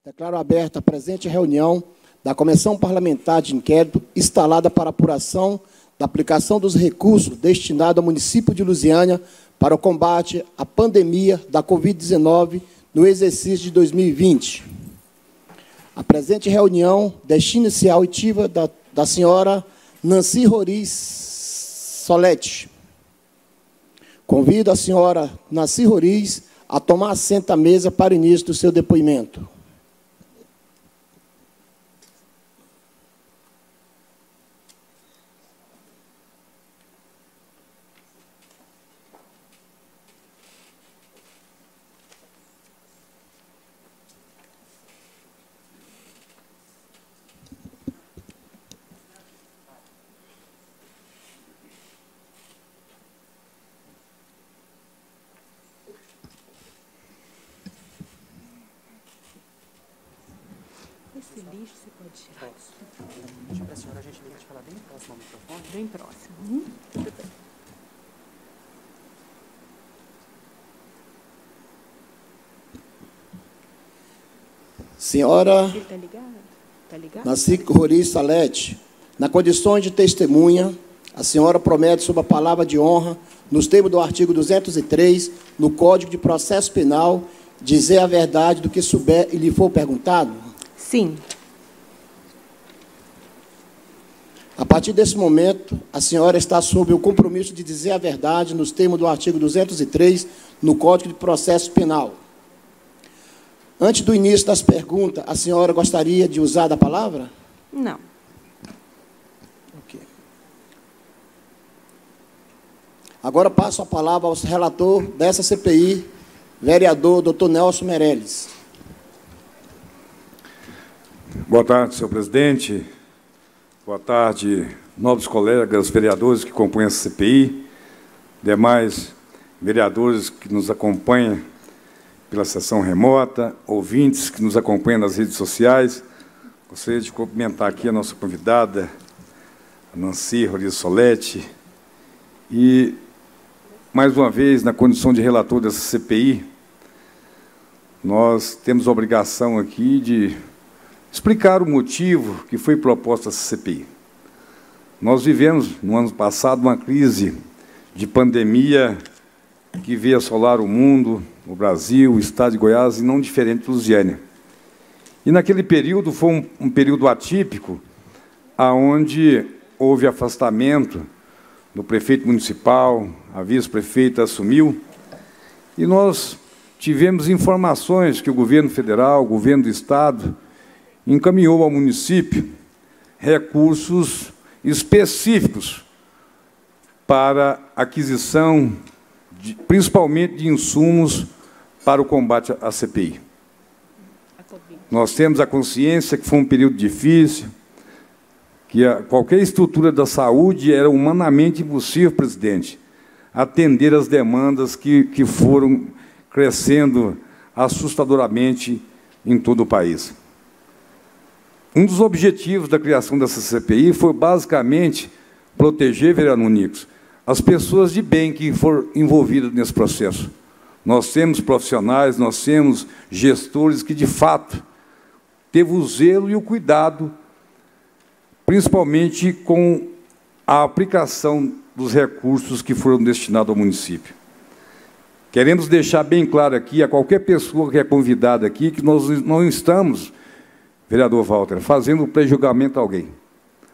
Declaro aberta a presente reunião da Comissão Parlamentar de Inquérito instalada para apuração da aplicação dos recursos destinados ao município de Lusiânia para o combate à pandemia da Covid-19 no exercício de 2020. A presente reunião destina-se à oitiva da senhora Nancy Roriz Solete. Convido a senhora Nancy Roriz a tomar assento à mesa para o início do seu depoimento. Esse lixo você pode tirar. Deixa para a senhora, a gente liga de falar bem próximo ao microfone. Bem próximo. Senhora Ele está ligado? Está ligado? Nancy Roriz Solete, na condição de testemunha, a senhora promete, sob a palavra de honra, nos termos do artigo 203, no Código de Processo Penal, dizer a verdade do que souber e lhe for perguntado? Sim. A partir desse momento, a senhora está sob o compromisso de dizer a verdade nos termos do artigo 203, no Código de Processo Penal. Antes do início das perguntas, a senhora gostaria de usar da palavra? Não. Ok. Agora passo a palavra ao relator dessa CPI, vereador Dr. Nelson Meirelles. Boa tarde, senhor presidente. Boa tarde, nobres colegas vereadores que compõem essa CPI, demais vereadores que nos acompanham pela sessão remota, ouvintes que nos acompanham nas redes sociais. Gostaria de cumprimentar aqui a nossa convidada, a Nancy Roriz Solete, e, mais uma vez, na condição de relator dessa CPI, nós temos a obrigação aqui de explicar o motivo que foi proposta essa CPI. Nós vivemos, no ano passado, uma crise de pandemia que veio assolar o mundo, o Brasil, o estado de Goiás, e não diferente de Lusiânia. E, naquele período, foi um período atípico, onde houve afastamento do prefeito municipal, a vice-prefeita assumiu, e nós tivemos informações que o governo federal, o governo do estado, encaminhou ao município recursos específicos para aquisição, principalmente de insumos para o combate à CPI. Nós temos a consciência que foi um período difícil, que qualquer estrutura da saúde era humanamente impossível, presidente, atender as demandas que foram crescendo assustadoramente em todo o país. Um dos objetivos da criação dessa CPI foi, basicamente, proteger, vereador Nicos, as pessoas de bem que foram envolvidas nesse processo. Nós temos profissionais, nós temos gestores que, de fato, teve o zelo e o cuidado, principalmente com a aplicação dos recursos que foram destinados ao município. Queremos deixar bem claro aqui a qualquer pessoa que é convidada aqui que nós não estamos, vereador Walter, fazendo pré-julgamento a alguém.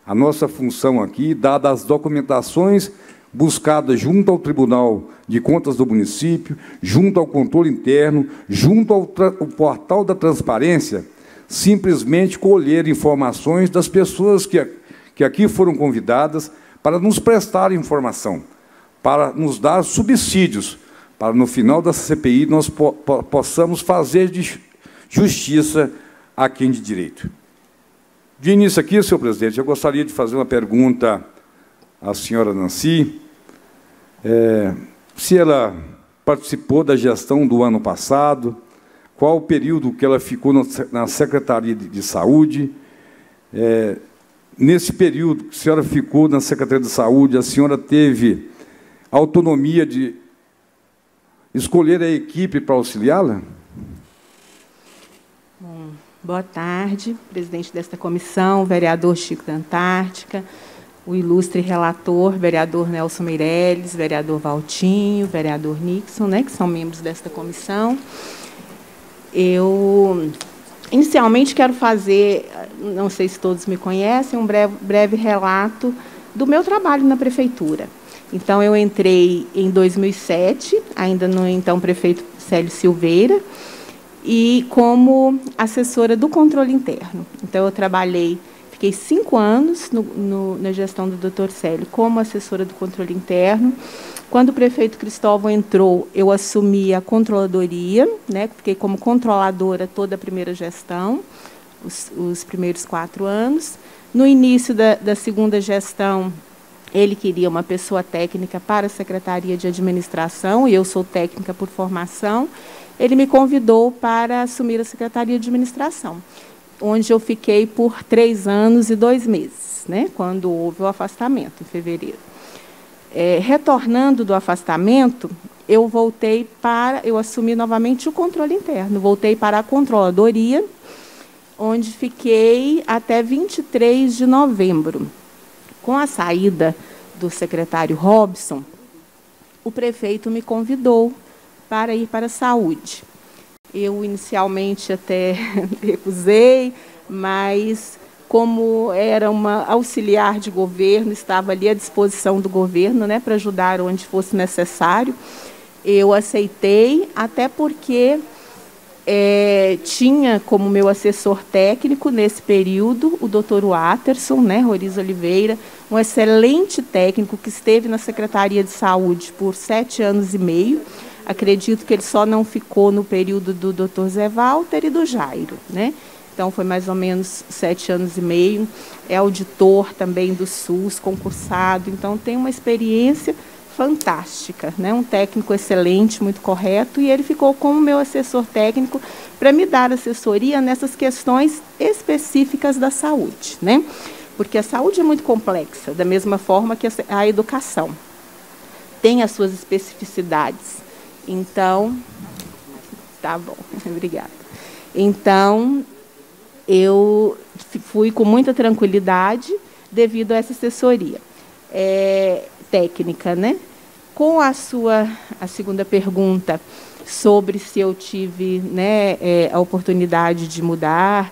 A nossa função aqui, dadas as documentações buscadas junto ao Tribunal de Contas do município, junto ao controle interno, junto ao portal da transparência, simplesmente colher informações das pessoas que aqui foram convidadas para nos prestar informação, para nos dar subsídios, para, no final da CPI, nós possamos fazer de justiça a quem de direito. De início aqui, senhor presidente, eu gostaria de fazer uma pergunta à senhora Nancy, se ela participou da gestão do ano passado, qual o período que ela ficou na Secretaria de Saúde. Nesse período que a senhora ficou na Secretaria de Saúde, a senhora teve autonomia de escolher a equipe para auxiliá-la? Boa tarde, presidente desta comissão, vereador Chico da Antártica, o ilustre relator, vereador Nelson Meirelles, vereador Valtinho, vereador Nixon, né, que são membros desta comissão. Eu, inicialmente, quero fazer, não sei se todos me conhecem, um breve relato do meu trabalho na prefeitura. Então, eu entrei em 2007, ainda no então prefeito Célio Silveira, e como assessora do controle interno. Então, eu trabalhei, fiquei 5 anos na gestão do Dr. Célio como assessora do controle interno. Quando o prefeito Cristóvão entrou, eu assumi a controladoria, né, fiquei como controladora toda a primeira gestão, os primeiros 4 anos. No início da segunda gestão, ele queria uma pessoa técnica para a Secretaria de Administração, e eu sou técnica por formação. Ele me convidou para assumir a Secretaria de Administração, onde eu fiquei por 3 anos e 2 meses, né, quando houve o afastamento, em fevereiro. Retornando do afastamento, eu assumi novamente o controle interno, voltei para a controladoria, onde fiquei até 23 de novembro. Com a saída do secretário Robson, o prefeito me convidou para ir para a saúde. Eu, inicialmente, até recusei, mas, como era uma auxiliar de governo, estava ali à disposição do governo, né, para ajudar onde fosse necessário, eu aceitei, até porque tinha como meu assessor técnico, nesse período, o doutor Watterson, né, Roriz Oliveira, um excelente técnico que esteve na Secretaria de Saúde por 7 anos e meio. Acredito que ele só não ficou no período do Dr. Zé Walter e do Jairo, né? Então, foi mais ou menos 7 anos e meio. É auditor também do SUS, concursado. Então, tem uma experiência fantástica, né? Um técnico excelente, muito correto. E ele ficou como meu assessor técnico para me dar assessoria nessas questões específicas da saúde, né? Porque a saúde é muito complexa, da mesma forma que a educação. Tem as suas especificidades. Então, tá bom, obrigada. Então, eu fui com muita tranquilidade devido a essa assessoria técnica, né? Com a segunda pergunta sobre se eu tive, né, a oportunidade de mudar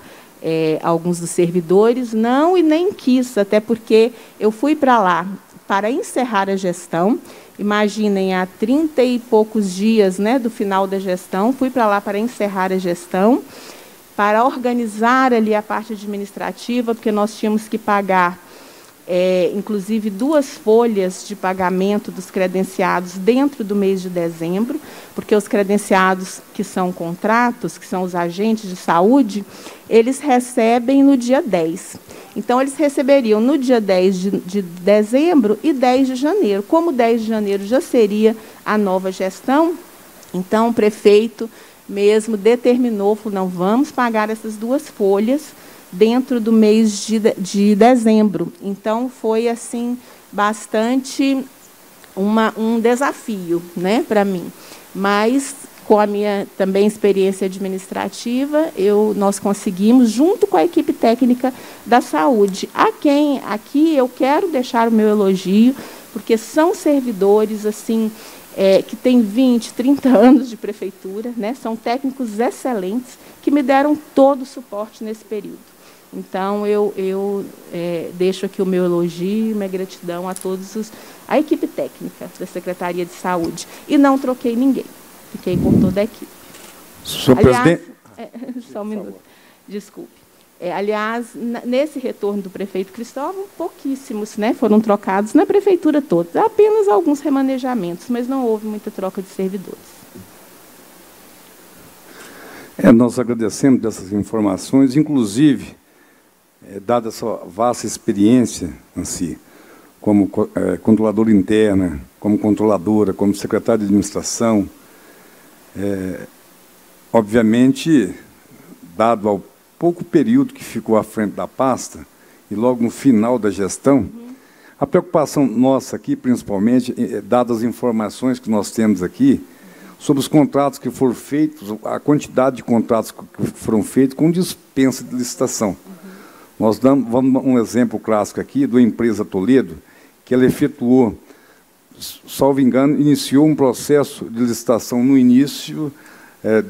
alguns dos servidores, não, e nem quis, até porque eu fui para lá para encerrar a gestão. Imaginem, há 30 e poucos dias, né, do final da gestão, fui para lá para encerrar a gestão, para organizar ali a parte administrativa, porque nós tínhamos que pagar, inclusive, 2 folhas de pagamento dos credenciados dentro do mês de dezembro, porque os credenciados que são contratos, que são os agentes de saúde, eles recebem no dia 10. Então, eles receberiam no dia 10 de dezembro e 10 de janeiro. Como 10 de janeiro já seria a nova gestão, então o prefeito mesmo determinou, falou, não, vamos pagar essas 2 folhas dentro do mês de dezembro. Então, foi, assim, bastante um desafio, né, para mim. Mas, com a minha também experiência administrativa, nós conseguimos, junto com a equipe técnica da saúde, a quem aqui eu quero deixar o meu elogio, porque são servidores assim, que têm 20, 30 anos de prefeitura, né? São técnicos excelentes que me deram todo o suporte nesse período. Então, eu deixo aqui o meu elogio, minha gratidão a a equipe técnica da Secretaria de Saúde. E não troquei ninguém. Fiquei com toda a equipe. Senhor presidente... Só um minuto. Desculpe. Aliás, nesse retorno do prefeito Cristóvão, pouquíssimos, né, foram trocados na prefeitura toda. Apenas alguns remanejamentos, mas não houve muita troca de servidores. Nós agradecemos dessas informações, inclusive, dada a sua vasta experiência, Nancy, como controladora interna, como controladora, como secretária de administração, obviamente, dado ao pouco período que ficou à frente da pasta, e logo no final da gestão, a preocupação nossa aqui, principalmente, dadas as informações que nós temos aqui, sobre os contratos que foram feitos, a quantidade de contratos que foram feitos com dispensa de licitação. Nós vamos dar um exemplo clássico aqui da empresa Toledo, que ela efetuou, salvo engano, iniciou um processo de licitação no início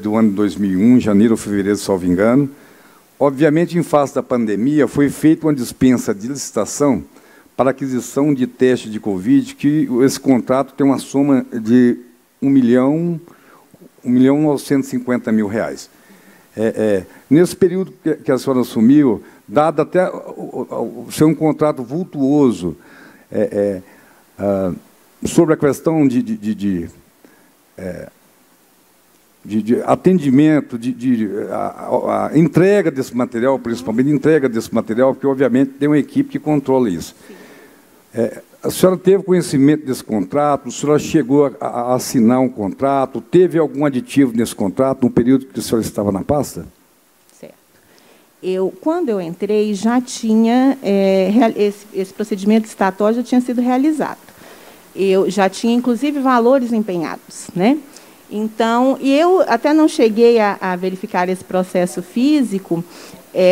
do ano de 2001, janeiro ou fevereiro, salvo engano. Obviamente, em face da pandemia, foi feita uma dispensa de licitação para aquisição de teste de Covid, que esse contrato tem uma soma de R$1.950.000. Nesse período que a senhora assumiu, dado até ser um contrato vultuoso sobre a questão de atendimento, a entrega desse material, principalmente entrega desse material, porque, obviamente, tem uma equipe que controla isso. A senhora teve conhecimento desse contrato? A senhora chegou a assinar um contrato? Teve algum aditivo nesse contrato, no período que a senhora estava na pasta? Certo. Quando eu entrei, já tinha, esse procedimento licitatório já tinha sido realizado. Eu já tinha, inclusive, valores empenhados, né? Então, e eu até não cheguei a verificar esse processo físico,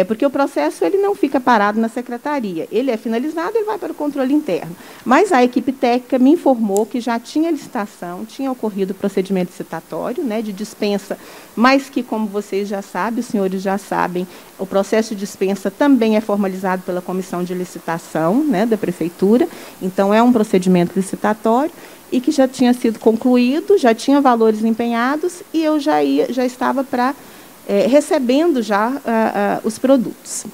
porque o processo ele não fica parado na secretaria. Ele é finalizado e vai para o controle interno. Mas a equipe técnica me informou que já tinha licitação, tinha ocorrido o procedimento licitatório, né, de dispensa, mas que, como vocês já sabem, os senhores já sabem, o processo de dispensa também é formalizado pela comissão de licitação, né, da prefeitura. Então, é um procedimento licitatório e que já tinha sido concluído, já tinha valores empenhados e eu já estava recebendo já os produtos.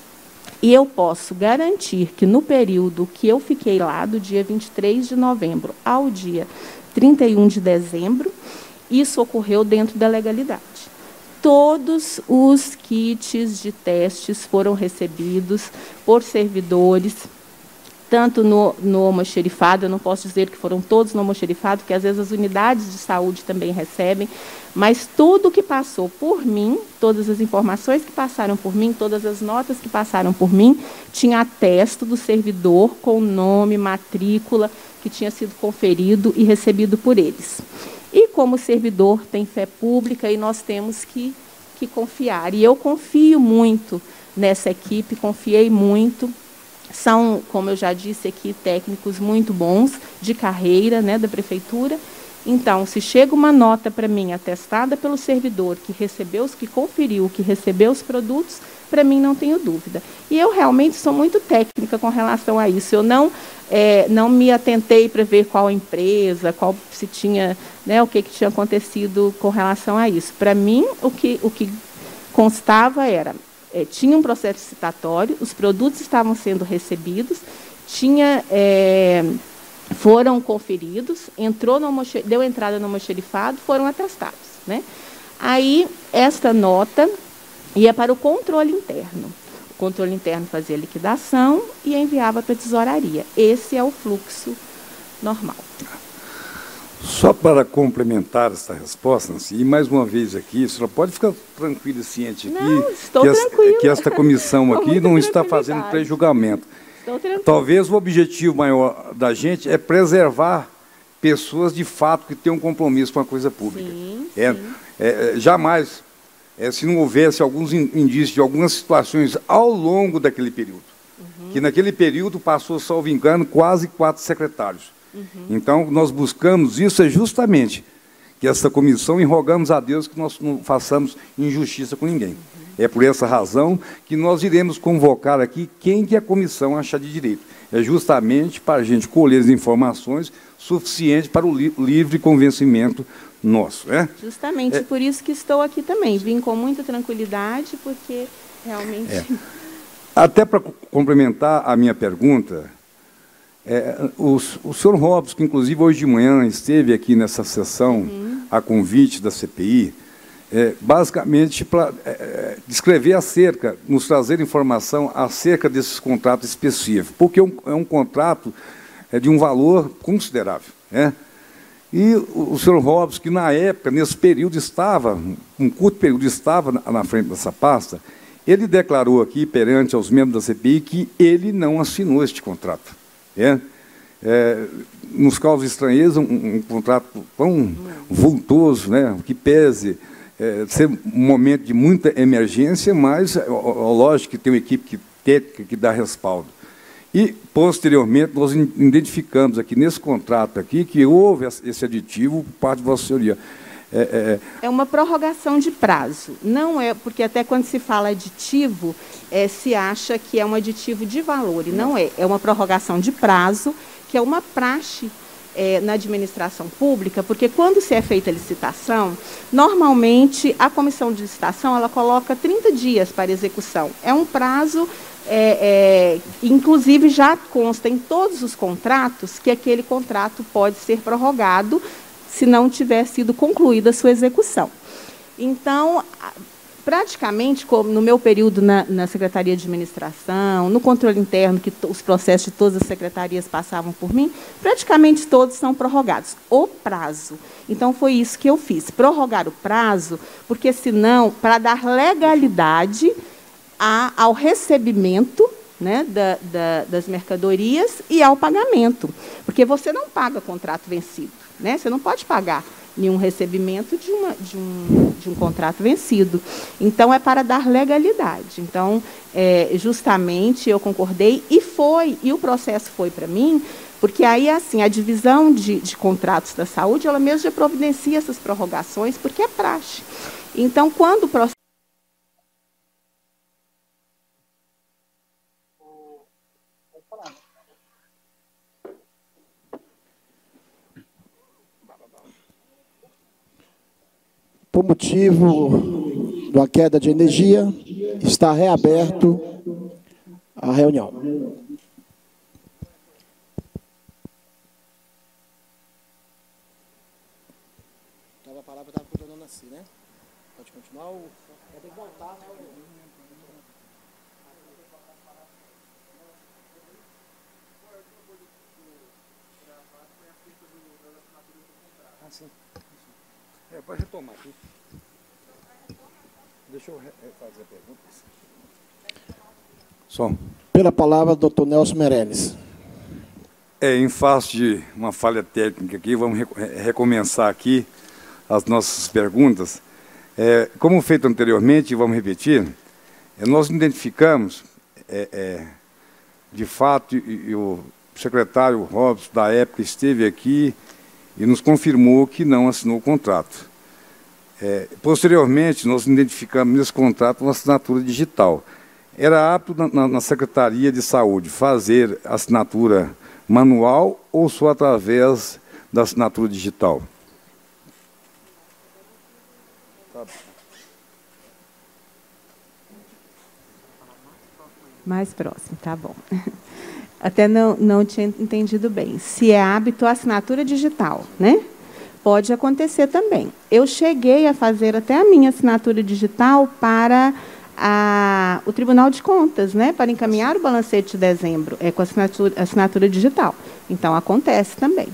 E eu posso garantir que no período que eu fiquei lá, do dia 23 de novembro ao dia 31 de dezembro, isso ocorreu dentro da legalidade. Todos os kits de testes foram recebidos por servidores, tanto no almoxerifado, eu não posso dizer que foram todos no almoxerifado, porque às vezes as unidades de saúde também recebem, mas tudo que passou por mim, todas as informações que passaram por mim, todas as notas que passaram por mim, tinha atesto do servidor com nome, matrícula, que tinha sido conferido e recebido por eles. E como o servidor tem fé pública, e nós temos que confiar. E eu confio muito nessa equipe, confiei muito. São, como eu já disse aqui, técnicos muito bons, de carreira, né, da prefeitura. Então, se chega uma nota para mim atestada pelo servidor que recebeu, que conferiu, que recebeu os produtos, para mim não tenho dúvida. E eu realmente sou muito técnica com relação a isso. Eu não me atentei para ver qual empresa, se tinha, né, o que tinha acontecido com relação a isso. Para mim, o que constava era tinha um processo licitatório, os produtos estavam sendo recebidos, foram conferidos, deu entrada no almoxerifado, foram atestados, né? Aí, esta nota ia para o controle interno. O controle interno fazia a liquidação e enviava para a tesouraria. Esse é o fluxo normal. Só para complementar essa resposta, Nancy, e mais uma vez aqui, a senhora pode ficar tranquila e ciente aqui, não, estou tranquila. Que esta comissão aqui não está fazendo pré-julgamento. Talvez o objetivo maior da gente é preservar pessoas de fato que têm um compromisso com a coisa pública. Sim, sim. Jamais, se não houvesse alguns indícios de algumas situações ao longo daquele período, que naquele período passou, salvo engano, quase 4 secretários. Então, nós buscamos isso justamente que essa comissão, e rogamos a Deus que nós não façamos injustiça com ninguém. É por essa razão que nós iremos convocar aqui quem que a comissão achar de direito. É justamente para a gente colher as informações suficientes para o livre convencimento nosso. Justamente por isso que estou aqui também. Vim com muita tranquilidade, porque realmente... Até para complementar a minha pergunta, o senhor Robson, que inclusive hoje de manhã esteve aqui nessa sessão, a convite da CPI, basicamente para descrever nos trazer informação acerca desses contratos específicos, porque é um contrato de um valor considerável. E o senhor Robson, que na época, nesse período, um curto período, estava na frente dessa pasta, ele declarou aqui, perante aos membros da CPI, que ele não assinou este contrato. nos causa estranheza um contrato tão vultoso, né, que pese ser um momento de muita emergência, mas lógico que tem uma equipe técnica que dá respaldo. E, posteriormente, nós identificamos aqui, nesse contrato aqui, que houve esse aditivo por parte de Vossa Senhoria. É uma prorrogação de prazo. Não é, porque até quando se fala aditivo, se acha que é um aditivo de valor, e não é. É uma prorrogação de prazo, que é uma praxe na administração pública, porque quando se é feita a licitação, normalmente a comissão de licitação ela coloca 30 dias para execução. É um prazo, inclusive já consta em todos os contratos que aquele contrato pode ser prorrogado se não tiver sido concluída a sua execução. Então, praticamente, como no meu período na Secretaria de Administração, no controle interno, que os processos de todas as secretarias passavam por mim, praticamente todos são prorrogados. O prazo. Então, foi isso que eu fiz, prorrogar o prazo, porque, senão, para dar legalidade ao recebimento, né, das mercadorias e ao pagamento. Porque você não paga contrato vencido, né? Você não pode pagar nenhum recebimento de um contrato vencido. Então, é para dar legalidade. Então, justamente, eu concordei e o processo foi para mim, porque aí, assim, a divisão de contratos da saúde, ela mesma já providencia essas prorrogações, porque é praxe. Então, quando o processo... Por motivo da queda de energia, está reaberto a reunião. A palavra estava continuando assim, né? Pode continuar ou vai ter que voltar, né? Pode retomar aqui. Deixa eu fazer perguntas. Só. Pela palavra, doutor Nelson Meirelles. Em face de uma falha técnica aqui, vamos recomeçar aqui as nossas perguntas. Como feito anteriormente, vamos repetir, nós identificamos, de fato, e o secretário Robson, da época, esteve aqui e nos confirmou que não assinou o contrato. Posteriormente, nós identificamos nesse contrato uma assinatura digital. Era apto na Secretaria de Saúde fazer assinatura manual ou só através da assinatura digital? Mais próximo, tá bom. Até não tinha entendido bem. Se é hábito a assinatura digital, né? Pode acontecer também. Eu cheguei a fazer até a minha assinatura digital para o Tribunal de Contas, né? Para encaminhar o balancete de dezembro, com assinatura digital. Então, acontece também.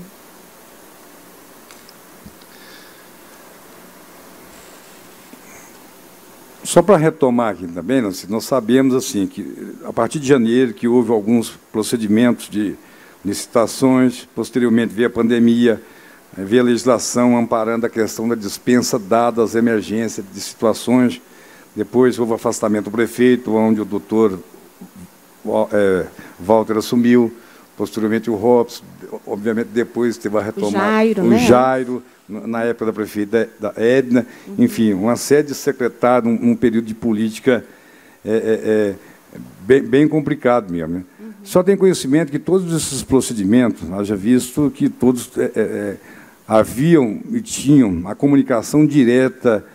Só para retomar aqui também, nós sabemos assim, que, a partir de janeiro, que houve alguns procedimentos de licitações, posteriormente veio a pandemia, veio a legislação amparando a questão da dispensa dada às emergências de situações. Depois houve o afastamento do prefeito, onde o doutor Walter assumiu, posteriormente o Robson, obviamente depois teve a retomada. O Jairo, na época da prefeita da Edna, enfim, uma série de secretários, num período de política bem complicado mesmo. Né? Só tem conhecimento que todos esses procedimentos, haja visto que todos haviam e tinham a comunicação direta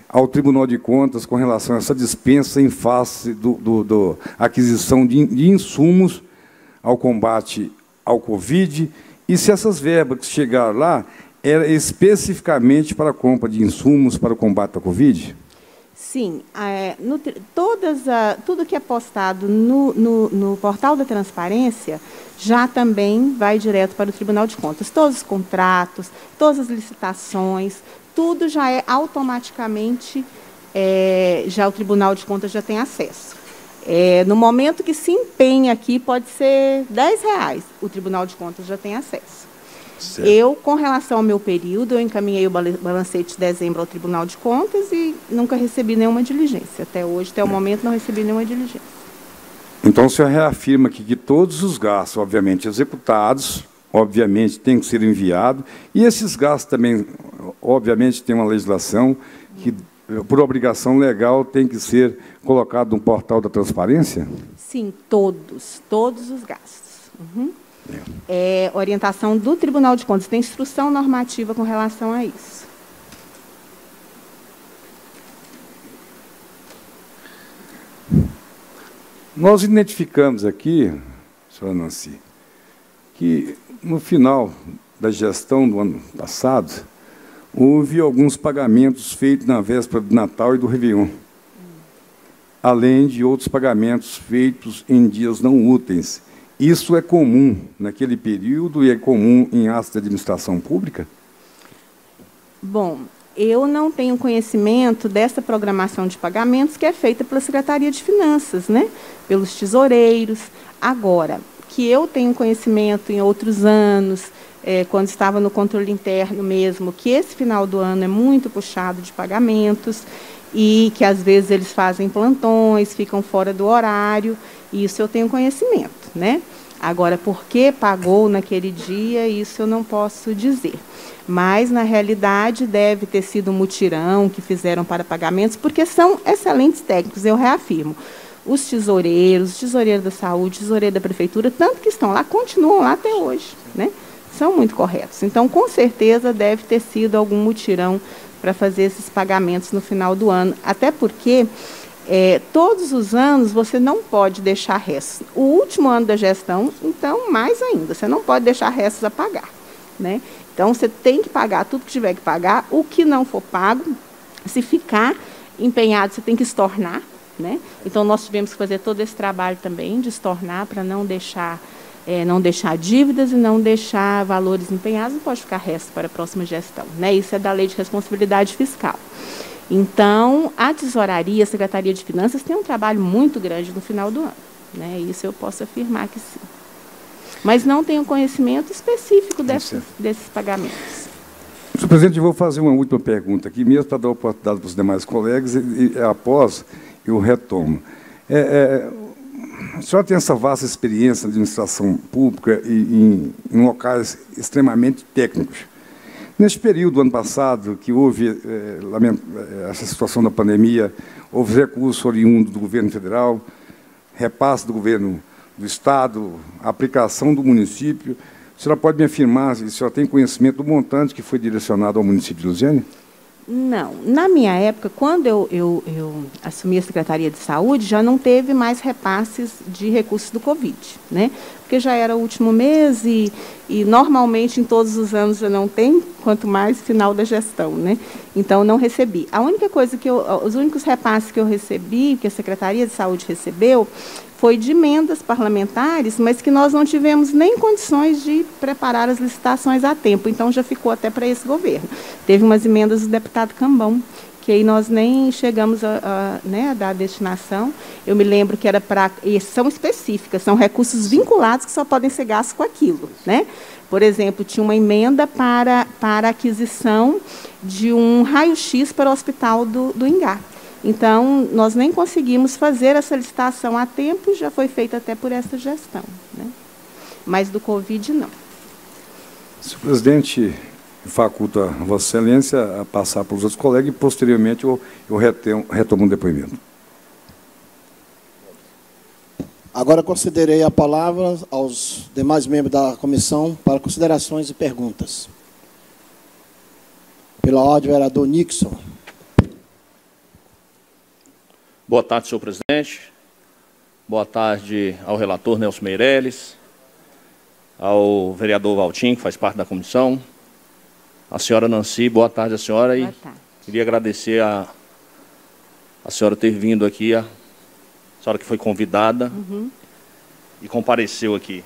ao Tribunal de Contas com relação a essa dispensa em face da aquisição de insumos ao combate ao Covid, e se essas verbas que chegaram lá era especificamente para a compra de insumos para o combate à Covid? Sim. Tudo que é postado no portal da transparência já também vai direto para o Tribunal de Contas. Todos os contratos, todas as licitações, tudo já é automaticamente, já o Tribunal de Contas já tem acesso. No momento que se empenha aqui, pode ser R$10, o Tribunal de Contas já tem acesso. Certo. Eu, com relação ao meu período, eu encaminhei o balancete de dezembro ao Tribunal de Contas e nunca recebi nenhuma diligência. Até hoje, até o momento, não recebi nenhuma diligência. Então, o senhor reafirma aqui que todos os gastos, obviamente, executados, obviamente, têm que ser enviados, e esses gastos também, obviamente, tem uma legislação que, por obrigação legal, tem que ser colocado no portal da transparência? Sim, todos os gastos. Orientação do Tribunal de Contas, tem instrução normativa com relação a isso. Nós identificamos aqui, senhora Nancy, que no final da gestão do ano passado, houve alguns pagamentos feitos na véspera do Natal e do Réveillon, além de outros pagamentos feitos em dias não úteis. Isso é comum naquele período e é comum em atos de administração pública? Bom, eu não tenho conhecimento dessa programação de pagamentos que é feita pela Secretaria de Finanças, né? Pelos tesoureiros. Agora, que eu tenho conhecimento em outros anos, quando estava no controle interno mesmo, que esse final do ano é muito puxado de pagamentos e que, às vezes, eles fazem plantões, ficam fora do horário, isso eu tenho conhecimento, né? Agora, por que pagou naquele dia, isso eu não posso dizer. Mas, na realidade, deve ter sido um mutirão que fizeram para pagamentos, porque são excelentes técnicos, eu reafirmo. Os tesoureiros, o tesoureiro da saúde, o tesoureiro da prefeitura, tanto que estão lá, continuam lá até hoje, né? São muito corretos. Então, com certeza, deve ter sido algum mutirão para fazer esses pagamentos no final do ano. Até porque, todos os anos, você não pode deixar restos. O último ano da gestão, então, mais ainda, você não pode deixar restos a pagar, né? Então, você tem que pagar tudo que tiver que pagar. O que não for pago, se ficar empenhado, você tem que estornar, né? Então, nós tivemos que fazer todo esse trabalho também de estornar para não deixar dívidas e não deixar valores empenhados, não pode ficar resto para a próxima gestão, né? Isso é da Lei de Responsabilidade Fiscal. Então, a Tesouraria, a Secretaria de Finanças, tem um trabalho muito grande no final do ano, né? Isso eu posso afirmar que sim. Mas não tenho conhecimento específico desses pagamentos. Senhor presidente, eu vou fazer uma última pergunta aqui, mesmo para dar oportunidade para os demais colegas, e após eu retomo. A senhora tem essa vasta experiência na administração pública e em locais extremamente técnicos. Neste período do ano passado, que houve essa situação da pandemia, houve recurso oriundo do governo federal, repasse do governo do Estado, aplicação do município. A senhora pode me afirmar se a senhora tem conhecimento do montante que foi direcionado ao município de Lusiânia? Não. Na minha época, quando eu assumi a Secretaria de Saúde, já não teve mais repasses de recursos do Covid, né? Porque já era o último mês e normalmente em todos os anos já não tem, quanto mais final da gestão, né? Então, não recebi. A única coisa os únicos repasses que eu recebi, que a Secretaria de Saúde recebeu, foi de emendas parlamentares, mas que nós não tivemos nem condições de preparar as licitações a tempo, então já ficou até para esse governo. Teve umas emendas do deputado Cambão, que aí nós nem chegamos a dar a destinação. Eu me lembro que era para... E são específicas, são recursos vinculados que só podem ser gastos com aquilo, né? Por exemplo, tinha uma emenda para a aquisição de um raio-x para o hospital do Ingá. Então, nós nem conseguimos fazer essa licitação a tempo, já foi feita até por essa gestão, né? Mas do Covid, não. Senhor presidente, faculto a Vossa Excelência a passar para os outros colegas e, posteriormente, eu retomo um depoimento. Agora concederei a palavra aos demais membros da comissão para considerações e perguntas. Pela ordem, vereador Nixon. Boa tarde, senhor presidente. Boa tarde ao relator Nelson Meirelles, ao vereador Valtim, que faz parte da comissão, a senhora Nancy, boa tarde a senhora. Boa tarde. Queria agradecer a senhora ter vindo aqui, a senhora que foi convidada e compareceu aqui.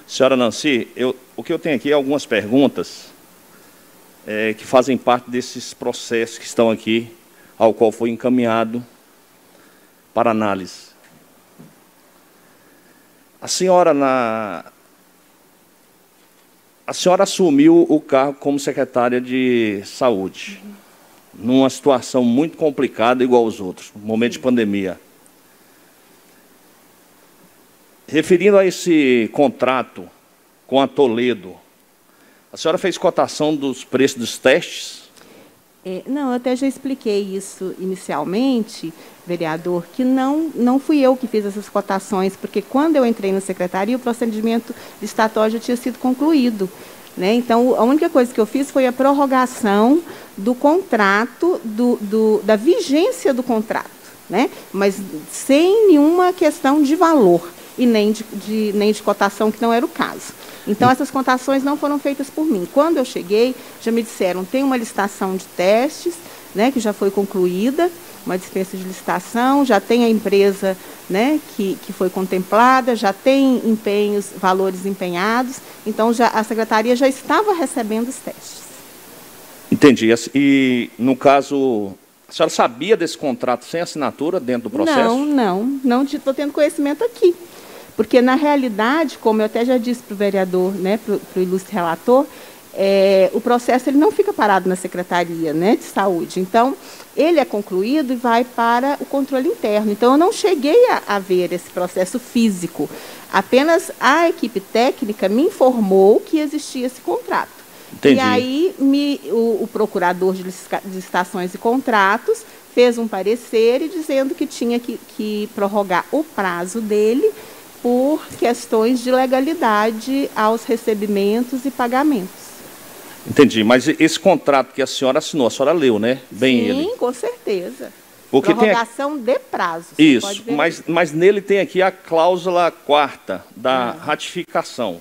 Senhora Nancy, o que eu tenho aqui é algumas perguntas que fazem parte desses processos que estão aqui ao qual foi encaminhado para análise. A senhora assumiu o cargo como secretária de Saúde, numa situação muito complicada, igual aos outros, no momento de pandemia. Referindo a esse contrato com a Toledo, a senhora fez cotação dos preços dos testes? Não, eu até já expliquei isso inicialmente, vereador, que não fui eu que fiz essas cotações, porque quando eu entrei na secretaria, o procedimento licitatório já tinha sido concluído, né? Então, a única coisa que eu fiz foi a prorrogação do contrato, da vigência do contrato, né? Mas sem nenhuma questão de valor e nem de cotação, que não era o caso. Então, essas cotações não foram feitas por mim. Quando eu cheguei, já me disseram, tem uma licitação de testes, né, que já foi concluída, uma dispensa de licitação, já tem a empresa, né, que foi contemplada, já tem valores empenhados, então a secretaria já estava recebendo os testes. Entendi. E, no caso, a senhora sabia desse contrato sem assinatura dentro do processo? Não estou tendo conhecimento aqui. Porque, na realidade, como eu até já disse para o vereador, né, para o ilustre relator, o processo ele não fica parado na Secretaria, né, de Saúde. Então, ele é concluído e vai para o controle interno. Então, eu não cheguei a ver esse processo físico. Apenas a equipe técnica me informou que existia esse contrato. Entendi. E aí, o procurador de licitações e contratos fez um parecer e dizendo que tinha que prorrogar o prazo dele por questões de legalidade aos recebimentos e pagamentos. Entendi, mas esse contrato que a senhora assinou, a senhora leu, né? Bem ele. Sim, com certeza. Porque prorrogação de prazo. Isso, mas nele tem aqui a cláusula 4ª da ratificação.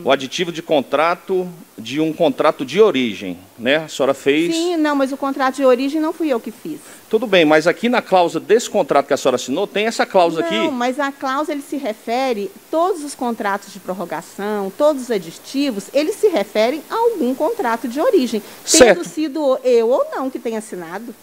O aditivo de contrato de um contrato de origem, né? A senhora fez... Sim, não, mas o contrato de origem não fui eu que fiz. Tudo bem, mas aqui na cláusula desse contrato que a senhora assinou, tem essa cláusula aqui? Não, mas a cláusula ele se refere, todos os contratos de prorrogação, todos os aditivos, eles se referem a algum contrato de origem. Certo. Tendo sido eu ou não que tenha assinado.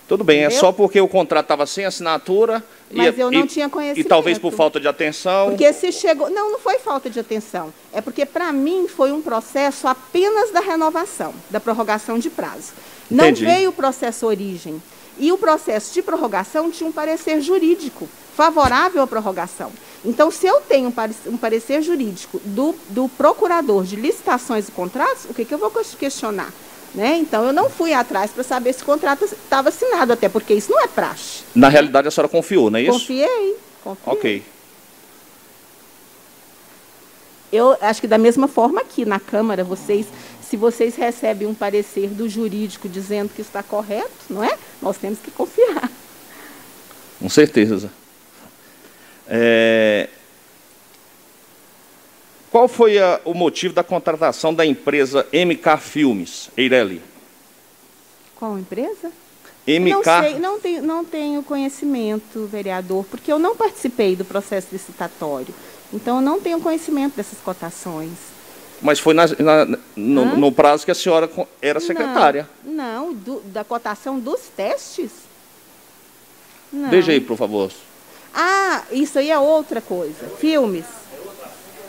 Tudo bem, Entendeu? é só porque o contrato estava sem assinatura... Mas eu não tinha conhecimento. E talvez por falta de atenção... Porque se chegou... Não foi falta de atenção. É porque, para mim, foi um processo apenas da renovação, da prorrogação de prazo. Não Entendi. veio o processo origem. E o processo de prorrogação tinha um parecer jurídico favorável à prorrogação. Então, se eu tenho um parecer jurídico do procurador de licitações e contratos, o que eu vou questionar? Né? Então, eu não fui atrás para saber se o contrato estava assinado, até porque isso não é praxe. Na realidade, a senhora confiou, não é isso? Confiei. Ok. Eu acho que da mesma forma aqui na Câmara, se vocês recebem um parecer do jurídico dizendo que está correto, não é? Nós temos que confiar. Com certeza. Qual foi o motivo da contratação da empresa MK Filmes, Eireli? Qual empresa? MK... Não sei, não tenho conhecimento, vereador, porque eu não participei do processo licitatório. Então, eu não tenho conhecimento dessas cotações. Mas foi no prazo que a senhora era secretária. Não, da cotação dos testes? Não. Veja aí, por favor. Ah, isso aí é outra coisa. Filmes.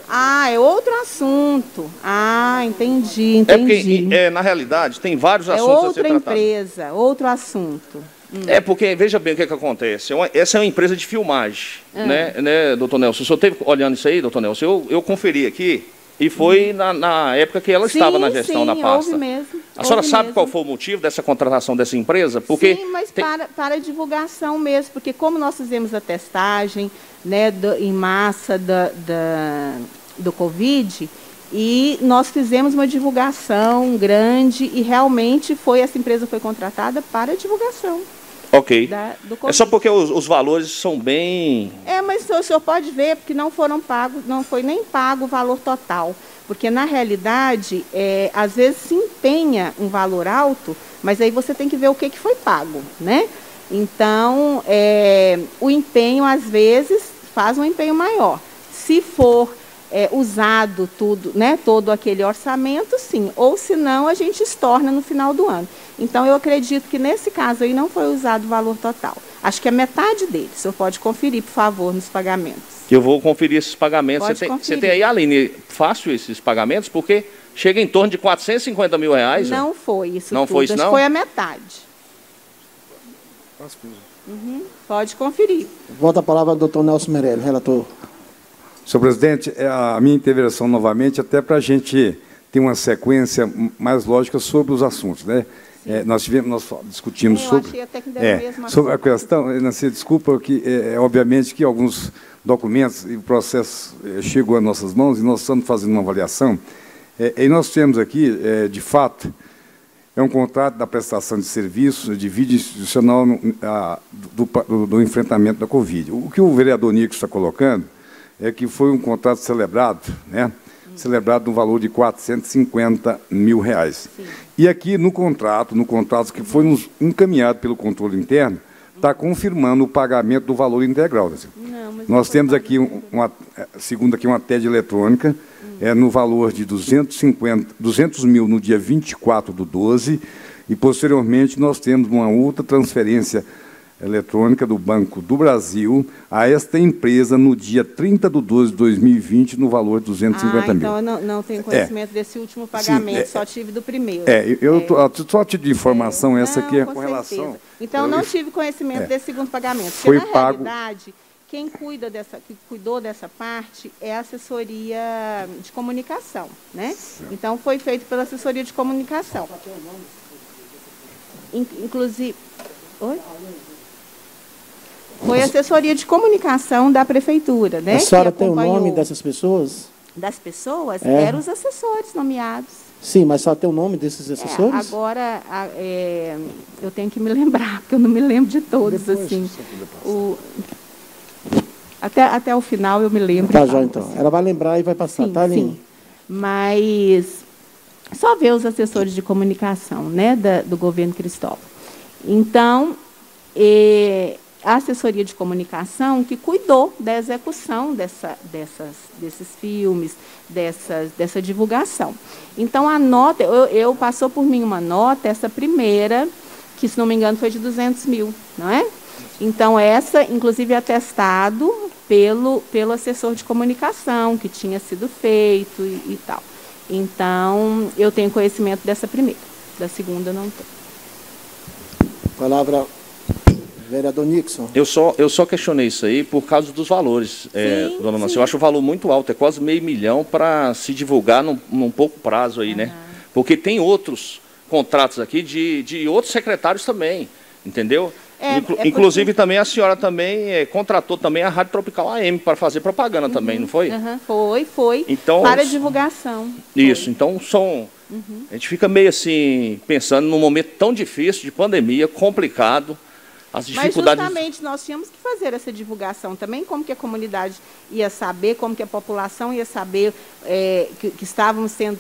Ah, é outro assunto. Ah, entendi. É porque, na realidade, tem vários assuntos a ser tratados. É outra empresa, outro assunto. É porque, veja bem o que acontece. Essa é uma empresa de filmagem, né, doutor Nelson? O senhor esteve olhando isso aí, doutor Nelson? Eu conferi aqui, e foi na época que ela estava na gestão da pasta. Houve mesmo. A senhora sabe qual foi o motivo dessa contratação dessa empresa? Porque sim, mas para a divulgação mesmo, porque como nós fizemos a testagem, né, em massa do Covid, e nós fizemos uma divulgação grande e realmente essa empresa foi contratada para a divulgação. Ok. É só porque os valores são bem... Mas o senhor pode ver, porque não foi nem pago o valor total. Porque, na realidade, às vezes se empenha um valor alto, mas aí você tem que ver o que foi pago, né? Então, o empenho, às vezes, faz um empenho maior. Se for usado tudo, né, todo aquele orçamento, sim. Ou, se não, a gente estorna no final do ano. Então, eu acredito que, nesse caso aí, não foi usado o valor total. Acho que é metade dele. O senhor pode conferir, por favor, nos pagamentos. Eu vou conferir esses pagamentos. Você tem aí, Aline, fácil esses pagamentos? Porque chega em torno de R$450 mil. Não foi isso não tudo. Foi isso, não? Acho que foi a metade. Pode conferir. Volta a palavra ao doutor Nelson Meirelles, relator. Senhor presidente, a minha intervenção novamente, até para a gente ter uma sequência mais lógica sobre os assuntos, né? Nós discutimos sobre... achei até que deu mesmo sobre a questão, Nancy, desculpa, que obviamente que alguns documentos e o processo chegou às nossas mãos e nós estamos fazendo uma avaliação. E nós temos aqui, de fato, um contrato da prestação de serviços de vídeo institucional do enfrentamento da Covid. O que o vereador Nico está colocando é que foi um contrato celebrado, né? Celebrado no valor de R$450 mil. Sim. E aqui no contrato que foi nos encaminhado pelo controle interno, está confirmando o pagamento do valor integral. Nós temos aqui, segundo aqui, uma TED eletrônica, no valor de 200 mil no dia 24/12, e, posteriormente, nós temos uma outra transferência eletrônica do Banco do Brasil a esta empresa no dia 30/12/2020, no valor de 250 mil. Então, eu não tenho conhecimento desse último pagamento, sim, só tive do primeiro. Só te de informação, essa aqui é com relação... Então, não tive conhecimento desse segundo pagamento, foi porque, na pago... realidade, quem cuidou dessa parte é a assessoria de comunicação, né? Então, foi feito pela assessoria de comunicação. Inclusive... Oi? Foi a assessoria de comunicação da prefeitura, né? A senhora tem o nome dessas pessoas? Das pessoas? Eram os assessores nomeados. Sim, mas só tem o nome desses assessores? Agora, eu tenho que me lembrar, porque eu não me lembro de todos. Depois, assim. Até o final eu me lembro. Tá, já então. Ela vai lembrar e vai passar, sim, tá, Aline? Sim. Mas só ver os assessores de comunicação, né, do governo Cristóvão. Então, a assessoria de comunicação que cuidou da execução desses filmes, dessa divulgação. Então, a nota, passou por mim uma nota, essa primeira, que, se não me engano, foi de 200 mil, não é? Então, essa, inclusive, atestado pelo assessor de comunicação, que tinha sido feito e tal. Então, eu tenho conhecimento dessa primeira, da segunda não tenho. Palavra... Vereador Nixon. Eu só questionei isso aí por causa dos valores, dona Nancy. Eu acho o valor muito alto, é quase R$500 mil para se divulgar num pouco prazo aí, né? Porque tem outros contratos aqui de outros secretários também, entendeu? Inclusive também a senhora também contratou também a Rádio Tropical AM para fazer propaganda também, não foi? Foi. Então, para divulgação. Isso, foi. Então a gente fica meio assim, pensando num momento tão difícil, de pandemia, complicado. As dificuldades... Mas justamente nós tínhamos que fazer essa divulgação também, como que a comunidade ia saber, como que a população ia saber que estávamos sendo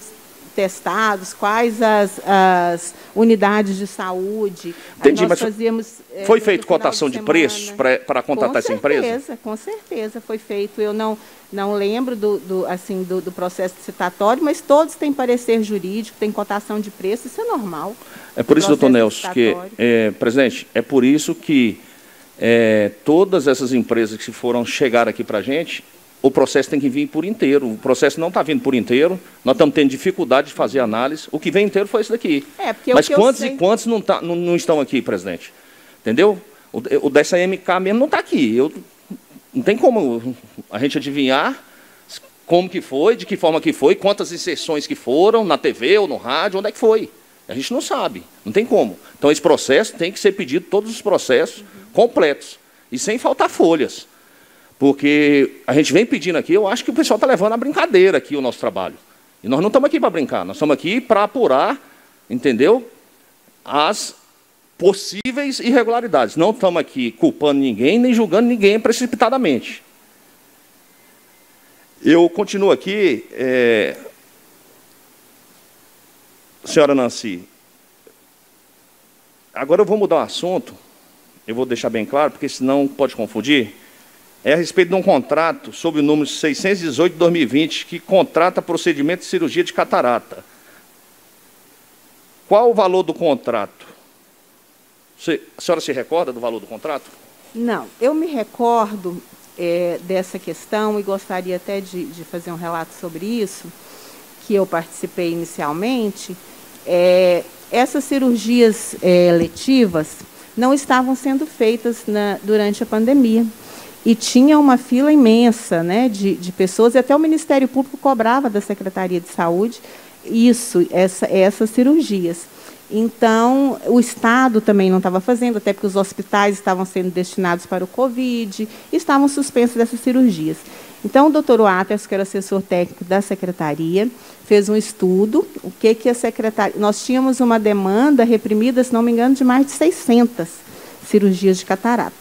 testados, quais as unidades de saúde. Entendi, nós mas fazíamos, foi feito cotação de preços para contratar essa empresa? Com certeza foi feito. Eu não lembro do processo licitatório, mas todos têm parecer jurídico, tem cotação de preço, isso é normal. É por isso, doutor Nelson, presidente, é por isso que todas essas empresas que foram chegar aqui para a gente, o processo tem que vir por inteiro. O processo não está vindo por inteiro, nós estamos tendo dificuldade de fazer análise. O que vem inteiro foi isso daqui. Mas quantos e quantos não estão aqui, presidente? Entendeu? O dessa MK mesmo não está aqui. Não tem como a gente adivinhar como que foi, de que forma que foi, quantas inserções que foram, na TV ou no rádio, onde é que foi. A gente não sabe, não tem como. Então, esse processo tem que ser pedido, todos os processos completos, e sem faltar folhas. Porque a gente vem pedindo aqui, eu acho que o pessoal está levando a brincadeira aqui o nosso trabalho. E nós não estamos aqui para brincar, nós estamos aqui para apurar, entendeu? As possíveis irregularidades. Não estamos aqui culpando ninguém, nem julgando ninguém precipitadamente. Eu continuo aqui, senhora Nancy. Agora eu vou mudar o assunto, eu vou deixar bem claro, porque senão pode confundir. é a respeito de um contrato sob o número 618 de 2020, que contrata procedimento de cirurgia de catarata. Qual o valor do contrato? A senhora se recorda do valor do contrato? Não, eu me recordo dessa questão e gostaria até de fazer um relato sobre isso, que eu participei inicialmente. Essas cirurgias letivas não estavam sendo feitas durante a pandemia. E tinha uma fila imensa, né, de pessoas, e até o Ministério Público cobrava da Secretaria de Saúde essas cirurgias. Então, o Estado também não estava fazendo, até porque os hospitais estavam sendo destinados para o Covid, estavam suspensas dessas cirurgias. Então, o doutor Waters, que era assessor técnico da Secretaria, fez um estudo, o que a Secretaria... Nós tínhamos uma demanda reprimida, se não me engano, de mais de 600 cirurgias de catarata.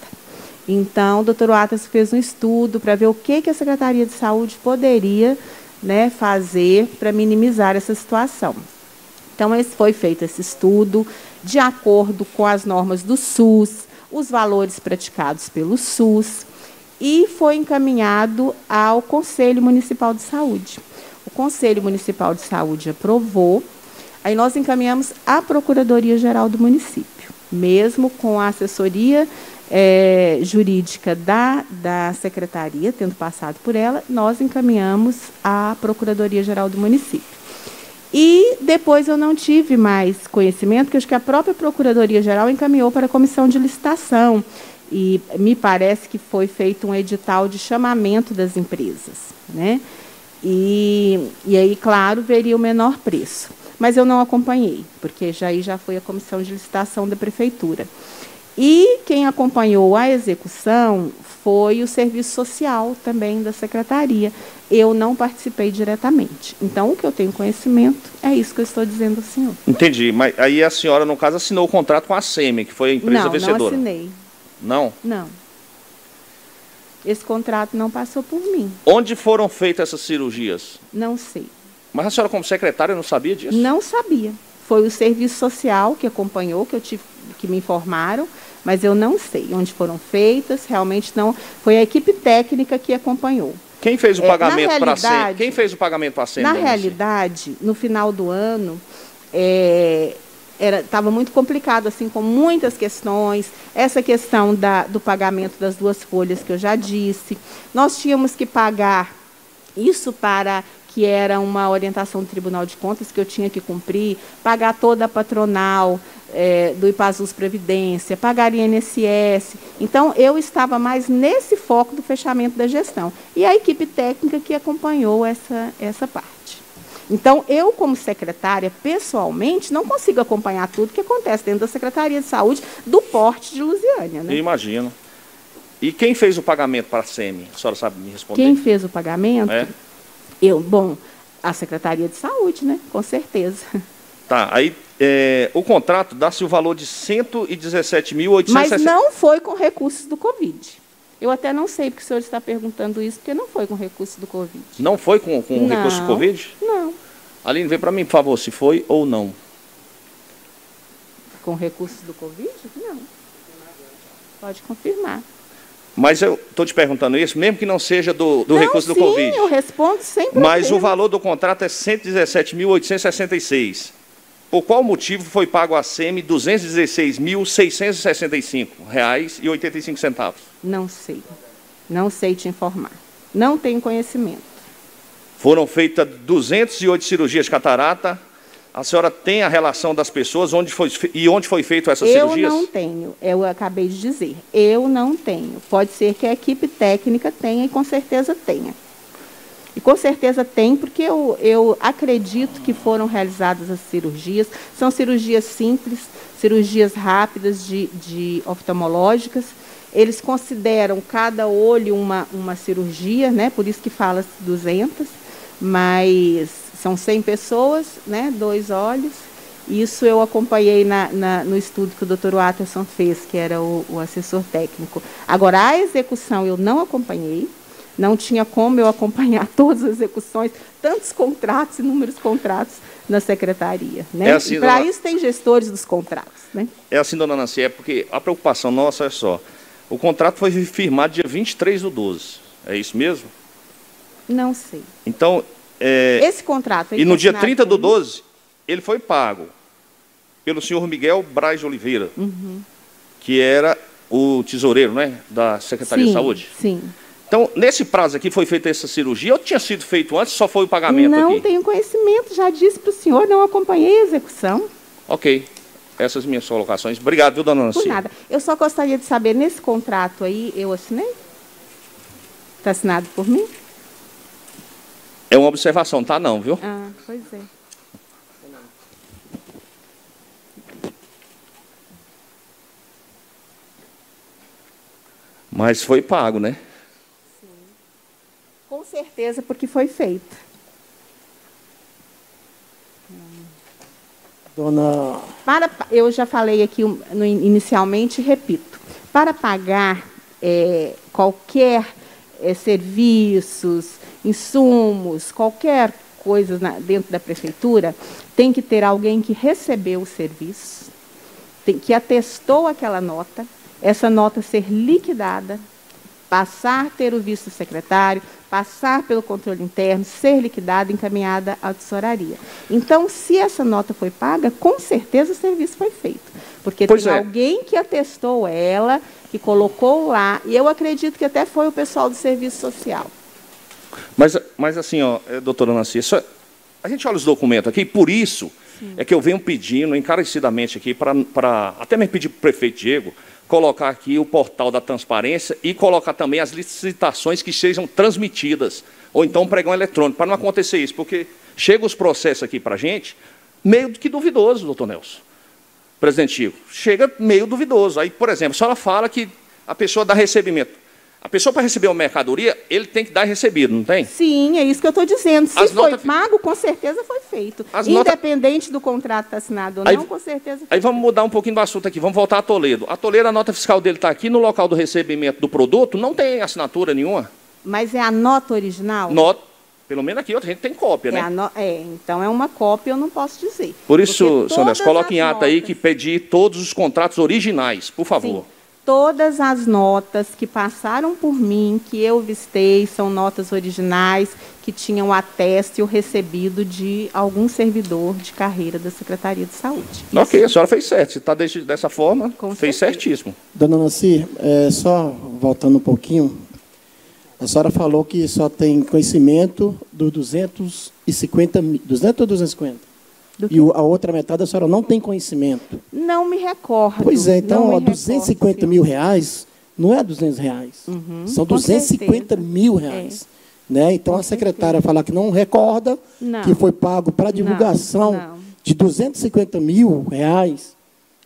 Então, o doutor Waters fez um estudo para ver o que a Secretaria de Saúde poderia, né, fazer para minimizar essa situação. Então, foi feito esse estudo de acordo com as normas do SUS, os valores praticados pelo SUS, e foi encaminhado ao Conselho Municipal de Saúde. O Conselho Municipal de Saúde aprovou, aí nós encaminhamos à Procuradoria-Geral do município, mesmo com a assessoria jurídica da Secretaria, tendo passado por ela, nós encaminhamos à Procuradoria-Geral do município. E depois eu não tive mais conhecimento, porque acho que a própria Procuradoria-Geral encaminhou para a comissão de licitação, e me parece que foi feito um edital de chamamento das empresas, né? E aí, claro, veria o menor preço. Mas eu não acompanhei, porque já foi a comissão de licitação da Prefeitura. E quem acompanhou a execução foi o Serviço Social também da Secretaria. Eu não participei diretamente. Então, o que eu tenho conhecimento é isso que eu estou dizendo ao senhor. Entendi. Mas aí a senhora, no caso, assinou o contrato com a SEMI, que foi a empresa vencedora. Não, não assinei. Não? Não. Esse contrato não passou por mim. Onde foram feitas essas cirurgias? Não sei. Mas a senhora, como secretária, não sabia disso? Não sabia. Foi o Serviço Social que acompanhou, que me informaram, mas eu não sei onde foram feitas, realmente não. Foi a equipe técnica que acompanhou. Quem fez o pagamento para a SEMI? Quem fez o pagamento para a SEMI? Na realidade, no final do ano, estava muito complicado, assim, com muitas questões. Essa questão do pagamento das 2 folhas que eu já disse. Nós tínhamos que pagar isso que era uma orientação do Tribunal de Contas que eu tinha que cumprir, pagar toda a patronal do IPASUS Previdência, pagar INSS. Então, eu estava mais nesse foco do fechamento da gestão. E a equipe técnica que acompanhou essa parte. Então, eu, como secretária, pessoalmente, não consigo acompanhar tudo que acontece dentro da Secretaria de Saúde do porte de Lusiânia, né? Eu imagino. E quem fez o pagamento para a SEMI? A senhora sabe me responder? Quem fez o pagamento? Bom, a Secretaria de Saúde, né? Com certeza. Tá, aí o contrato dá-se o valor de 117.860... Mas não foi com recursos do Covid. Eu até não sei porque o senhor está perguntando isso, porque não foi com recurso do Covid. Não foi com recurso do Covid? Não. Aline, vê para mim, por favor, se foi ou não. Com recursos do Covid? Não. Pode confirmar. Mas eu estou te perguntando isso, mesmo que não seja do recurso do Covid. Sim, eu respondo sempre. Mas o valor do contrato é 117.866. Por qual motivo foi pago à SEMI R$ 216.665,85? Não sei. Não sei te informar. Não tenho conhecimento. Foram feitas 208 cirurgias de catarata. A senhora tem a relação das pessoas onde foi feita essas cirurgias? Eu não tenho. Eu acabei de dizer. Eu não tenho. Pode ser que a equipe técnica tenha e com certeza tenha. E com certeza tem, porque eu acredito que foram realizadas as cirurgias. São cirurgias simples, cirurgias rápidas de oftalmológicas. Eles consideram cada olho uma cirurgia, né? Por isso que fala-se 200, mas são 100 pessoas, né? 2 olhos. Isso eu acompanhei no estudo que o Dr. Watterson fez, que era o assessor técnico. Agora, a execução eu não acompanhei. Não tinha como eu acompanhar todas as execuções, tantos contratos, inúmeros contratos na secretaria, né? Assim, e para isso tem gestores dos contratos, né? É assim, dona Nancy, é porque a preocupação nossa é só. O contrato foi firmado dia 23/12. É isso mesmo? Não sei. Então, Esse contrato... e no dia 30/12, ele foi pago pelo senhor Miguel Braz de Oliveira, que era o tesoureiro, né, da Secretaria de Saúde. Sim. Então, nesse prazo aqui foi feita essa cirurgia, ou tinha sido feito antes, só foi o pagamento aqui? Não tenho conhecimento, já disse para o senhor, não acompanhei a execução. Ok. Essas minhas colocações. Obrigado, viu, dona Nancy? Por nada. Eu só gostaria de saber, nesse contrato aí, eu assinei? Está assinado por mim? É uma observação, tá não, viu? Ah, pois é. Mas foi pago, né? Sim. Com certeza, porque foi feito. Dona... Eu já falei aqui inicialmente, repito, para pagar qualquer serviços, insumos, qualquer coisa dentro da prefeitura, tem que ter alguém que recebeu o serviço, que atestou aquela nota, essa nota ser liquidada, passar, ter o visto do secretário, passar pelo controle interno, ser liquidada, encaminhada à tesouraria. Então, se essa nota foi paga, com certeza o serviço foi feito. Porque tem alguém que atestou ela, que colocou lá, e eu acredito que até foi o pessoal do serviço social. Mas assim, ó, doutora Nancy, a gente olha os documentos aqui, por isso é que eu venho pedindo encarecidamente aqui, até me pedir para o prefeito Diego, colocar aqui o portal da transparência e colocar também as licitações que sejam transmitidas, ou então um pregão eletrônico, para não acontecer isso, porque chega os processos aqui para a gente, meio que duvidoso, doutor Nelson. Presidente Chico, chega meio duvidoso. Aí, por exemplo, a senhora fala que a pessoa dá recebimento. A pessoa, para receber uma mercadoria, ele tem que dar recebido, não tem? Sim, é isso que eu estou dizendo. Se foi pago, com certeza foi feito. Independente do contrato estar assinado ou não, com certeza foi Aí vamos mudar um pouquinho do assunto aqui. Vamos voltar a Toledo. A Toledo, a nota fiscal dele está aqui, no local do recebimento do produto, não tem assinatura nenhuma. Mas é a nota original? Pelo menos aqui a gente tem cópia, né? Então é uma cópia, eu não posso dizer. Por isso, senhor Nelson, coloque em ata aí que pedir todos os contratos originais, por favor. Sim. Todas as notas que passaram por mim, que eu vistei, são notas originais, que tinham ateste ou recebido de algum servidor de carreira da Secretaria de Saúde. Ok, a senhora fez certo. Se está dessa forma, fez certíssimo. Dona Nancy, só voltando um pouquinho, a senhora falou que só tem conhecimento dos 250 mil. 200 ou 250? E a outra metade a senhora não tem conhecimento. Não me recordo. Pois é, então, 250 mil reais não é 200 reais. São 250 mil reais. Né? Então, a secretária falar que não recorda, que foi pago para divulgação de 250 mil reais.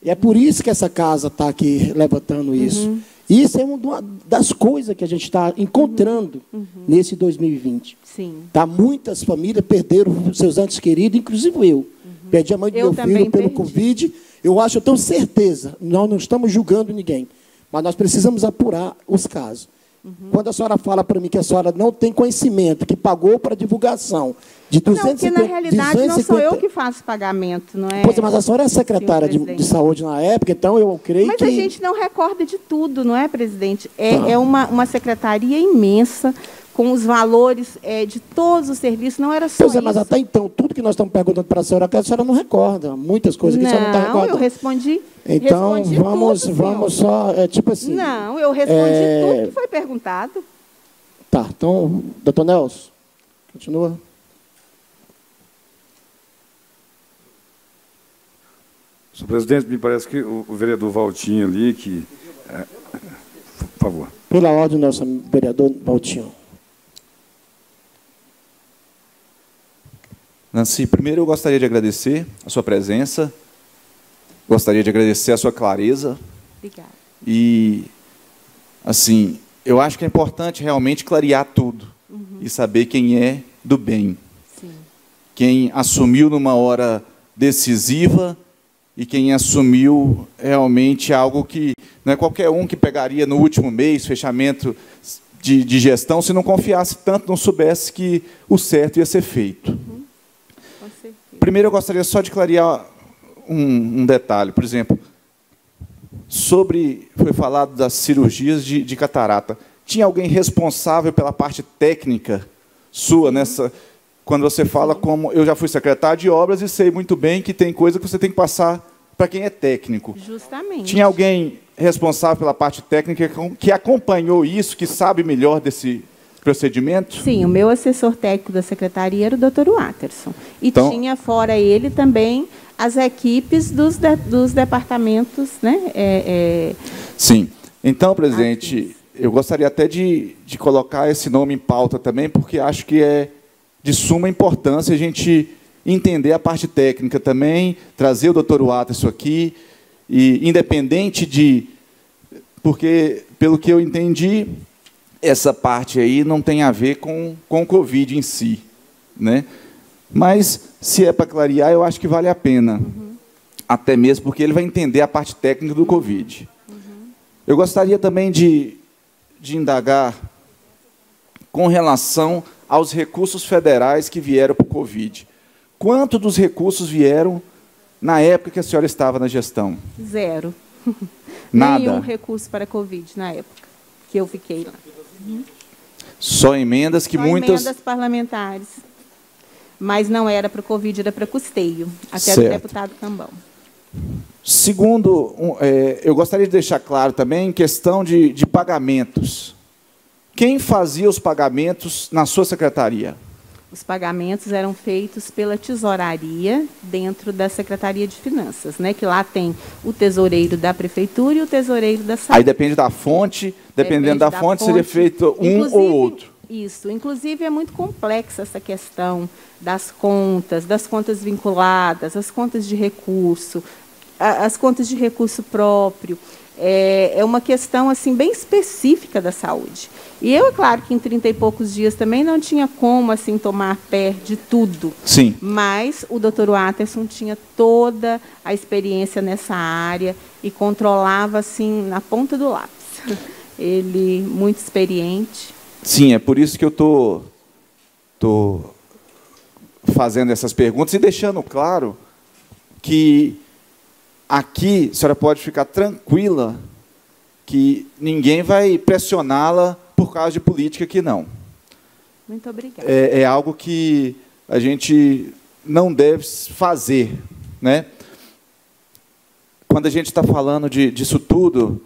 E é por isso que essa casa está aqui levantando isso. Isso é uma das coisas que a gente está encontrando nesse 2020. Sim. Tá, muitas famílias perderam seus entes queridos, inclusive eu. Perdi a mãe do meu filho pelo Covid. Eu tenho certeza, nós não estamos julgando ninguém, mas nós precisamos apurar os casos. Quando a senhora fala para mim que a senhora não tem conhecimento, que pagou para divulgação de 250... Não, porque na realidade não sou eu que faço pagamento, não é? Pois é, mas a senhora é secretária de saúde na época, então eu creio que... Mas a gente não recorda de tudo, não é, presidente? É uma secretaria imensa, com os valores de todos os serviços, não era só isso. Mas até então, tudo que nós estamos perguntando para a senhora não recorda. Muitas coisas que a senhora não está recordando. Não, eu respondi. Então, vamos só, tipo assim... Não, eu respondi tudo que foi perguntado. Tá, então, doutor Nelson, continua. Senhor presidente, me parece que o vereador Valtinho ali, por favor. Pela ordem, Nelson, vereador Valtinho. Nancy, primeiro eu gostaria de agradecer a sua presença, gostaria de agradecer a sua clareza. Obrigada. E, assim, eu acho que é importante realmente clarear tudo e saber quem é do bem. Sim. Quem assumiu numa hora decisiva e quem assumiu realmente algo que não é qualquer um que pegaria no último mês, fechamento de gestão, se não confiasse tanto, não soubesse que o certo ia ser feito. Primeiro, eu gostaria só de clarear um detalhe. Por exemplo, foi falado das cirurgias de catarata. Tinha alguém responsável pela parte técnica sua nessa... Quando você fala como... Eu já fui secretário de obras e sei muito bem que tem coisa que você tem que passar para quem é técnico. Justamente. Tinha alguém responsável pela parte técnica que acompanhou isso, que sabe melhor desse procedimento? Sim, o meu assessor técnico da secretaria era o Dr. Watterson. E então, tinha, fora ele, também as equipes dos departamentos, né? Sim. Então, presidente, eu gostaria até de colocar esse nome em pauta também, porque acho que é de suma importância a gente entender a parte técnica também, trazer o Dr. Watterson aqui, e independente de... Porque, pelo que eu entendi, essa parte aí não tem a ver com o Covid em si, né? Mas, se é para clarear, eu acho que vale a pena. Até mesmo porque ele vai entender a parte técnica do Covid. Eu gostaria também de indagar com relação aos recursos federais que vieram para o Covid. Quanto dos recursos vieram na época que a senhora estava na gestão? Zero. Nada? Nenhum recurso para a Covid na época que eu fiquei lá. Só emendas que Só muitas... emendas parlamentares. Mas não era para o Covid, era para custeio, até Certo. do deputado Cambão. Segundo, eu gostaria de deixar claro também em questão de pagamentos. Quem fazia os pagamentos na sua secretaria? Os pagamentos eram feitos pela tesouraria dentro da Secretaria de Finanças, né? Que lá tem o tesoureiro da prefeitura e o tesoureiro da saúde. Aí depende da fonte, dependendo da fonte, seria feito um ou outro. Isso. Inclusive, é muito complexa essa questão das contas vinculadas, as contas de recurso, as contas de recurso próprio. É uma questão assim bem específica da saúde. E eu, é claro, que em 30 e poucos dias também não tinha como assim tomar pé de tudo. Sim. Mas o Dr. Watterson tinha toda a experiência nessa área e controlava assim na ponta do lápis. Ele muito experiente. Sim, é por isso que eu tô fazendo essas perguntas e deixando claro que aqui a senhora pode ficar tranquila que ninguém vai pressioná-la por causa de política aqui, não. Muito obrigada. É algo que a gente não deve fazer, né? Quando a gente está falando disso tudo,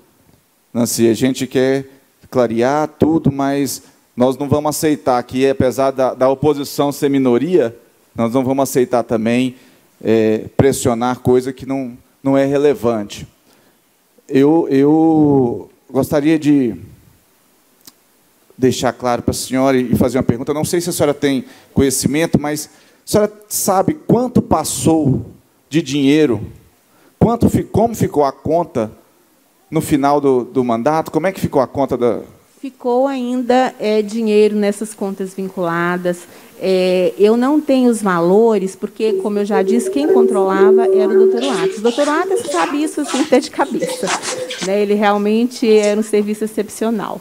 Nancy, a gente quer clarear tudo, mas nós não vamos aceitar que, apesar da oposição ser minoria, nós não vamos aceitar também pressionar coisa que não é relevante. Eu gostaria de deixar claro para a senhora e fazer uma pergunta. Não sei se a senhora tem conhecimento, mas a senhora sabe quanto passou de dinheiro, como ficou a conta no final do mandato? Como é que ficou a conta da... Ficou ainda dinheiro nessas contas vinculadas. Eu não tenho os valores, porque, como eu já disse, quem controlava era o Dr. Watterson. O Dr. Watterson sabe isso assim, até de cabeça, né? Ele realmente era um serviço excepcional.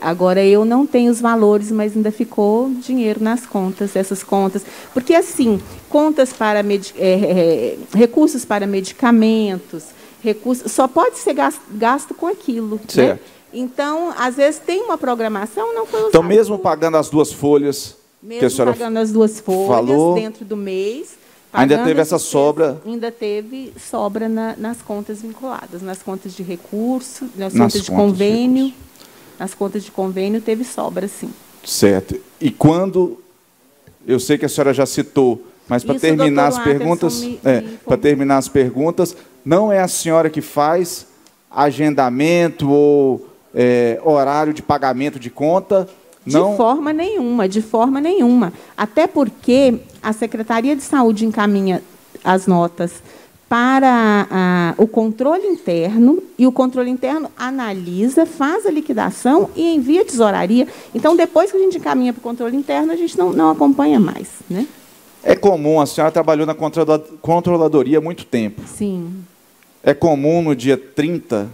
Agora, eu não tenho os valores, mas ainda ficou dinheiro nas contas, essas contas. Porque, assim, contas para recursos para medicamentos, só pode ser gasto com aquilo. Certo. Né? Então, às vezes, tem uma programação, não foi usada. Então, mesmo pagando as duas folhas, que a senhora pagando as duas folhas falou, dentro do mês, ainda teve essa sobra? Ainda teve sobra nas contas vinculadas, nas contas de recurso, nas contas de convênio. Nas contas de convênio teve sobra, sim. Certo. E quando... Eu sei que a senhora já citou, mas para terminar as perguntas... para terminar as perguntas, não é a senhora que faz agendamento ou horário de pagamento de conta? Não? De forma nenhuma. Até porque a Secretaria de Saúde encaminha as notas para o controle interno, e o controle interno analisa, faz a liquidação e envia a tesouraria. Então, depois que a gente encaminha para o controle interno, a gente não acompanha mais. Né? É comum, a senhora trabalhou na controladoria há muito tempo. Sim. É comum, no dia 30,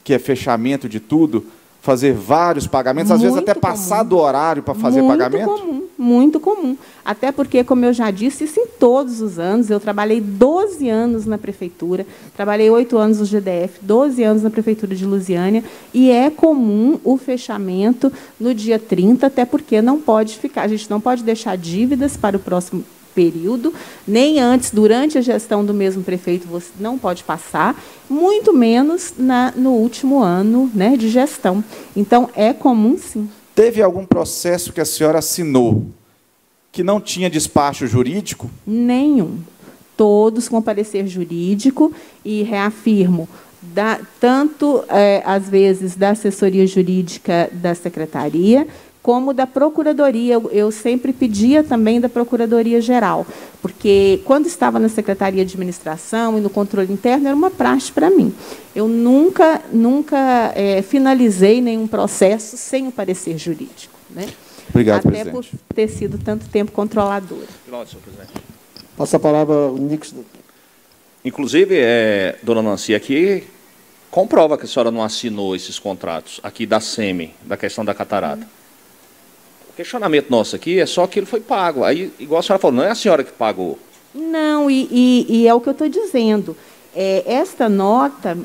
que é fechamento de tudo, fazer vários pagamentos, às vezes até passar do horário para fazer pagamento? Muito comum. muito comum. Até porque, como eu já disse, isso em todos os anos. Eu trabalhei 12 anos na prefeitura, trabalhei 8 anos no GDF, 12 anos na prefeitura de Lusiânia, e é comum o fechamento no dia 30, até porque não pode ficar, a gente não pode deixar dívidas para o próximo período, nem antes, durante a gestão do mesmo prefeito, você não pode passar, muito menos no último ano, né, de gestão. Então, é comum, sim. Teve algum processo que a senhora assinou que não tinha despacho jurídico? Nenhum. Todos com parecer jurídico, e reafirmo, tanto, às vezes, da assessoria jurídica da secretaria, como da Procuradoria. Eu sempre pedia também da Procuradoria-Geral, porque, quando estava na Secretaria de Administração e no controle interno, era uma praxe para mim. Eu nunca finalizei nenhum processo sem o parecer jurídico, né? Obrigado, até presidente. por ter sido tanto tempo controladora. Final, senhor presidente. Passa a palavra ao Nix. Inclusive, dona Nancy, aqui comprova que a senhora não assinou esses contratos aqui da SEMI, da questão da catarata. O questionamento nosso aqui é só que ele foi pago. Aí, igual a senhora falou, não é a senhora que pagou. Não, e é o que eu estou dizendo. Esta nota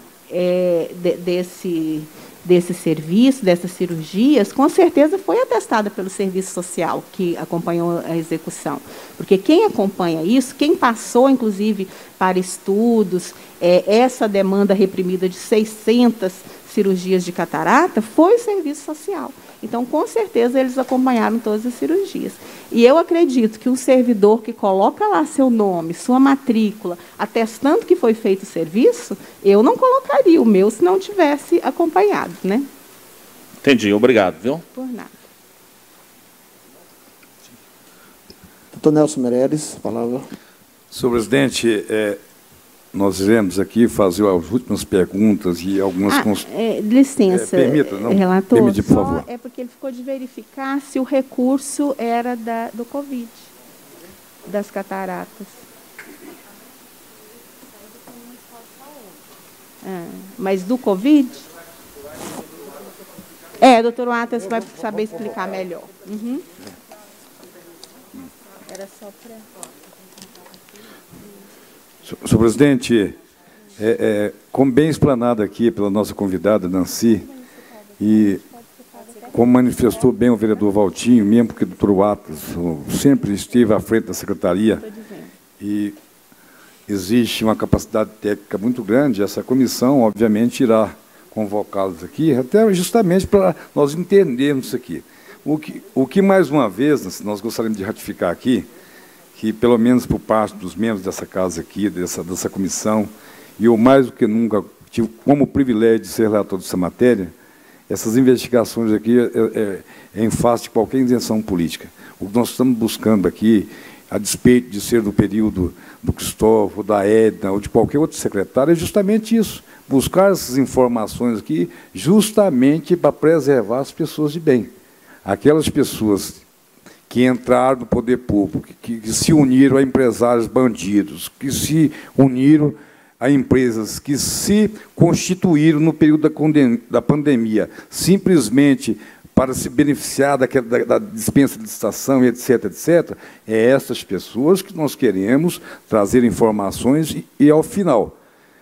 desse serviço, dessas cirurgias, com certeza foi atestada pelo Serviço Social, que acompanhou a execução. Porque quem acompanha isso, quem passou, inclusive, para estudos, essa demanda reprimida de 600 cirurgias de catarata, foi o Serviço Social. Então, com certeza, eles acompanharam todas as cirurgias. E eu acredito que um servidor que coloca lá seu nome, sua matrícula, atestando que foi feito o serviço, eu não colocaria o meu se não tivesse acompanhado, né? Entendi, obrigado, viu? Por nada. Doutor Nelson Meirelles, palavra. Senhor presidente, nós iremos aqui fazer as últimas perguntas e algumas... Licença, permita, não? relator, Permite, por favor. É porque ele ficou de verificar se o recurso era do Covid, das cataratas. Mas do Covid? Doutor Watas vai saber explicar melhor. Uhum. Era só para... Senhor presidente, como bem explanado aqui pela nossa convidada, Nancy, e como manifestou bem o vereador Valtinho, mesmo que o doutor Watas sempre esteve à frente da secretaria, e existe uma capacidade técnica muito grande, essa comissão, obviamente, irá convocá-los aqui, até justamente para nós entendermos isso aqui. O que, mais uma vez, nós gostaríamos de ratificar aqui, que, pelo menos por parte dos membros dessa casa aqui, dessa comissão, e eu, mais do que nunca, tive como privilégio de ser relator dessa matéria, essas investigações aqui em face de qualquer intenção política. O que nós estamos buscando aqui, a despeito de ser do período do Cristóvão, da Edna, ou de qualquer outro secretário, é justamente isso, buscar essas informações aqui justamente para preservar as pessoas de bem. Aquelas pessoas que entraram no poder público, que se uniram a empresários bandidos, que se uniram a empresas que se constituíram no período da pandemia, simplesmente para se beneficiar da dispensa de licitação, etc., etc., essas pessoas que nós queremos trazer informações e, ao final,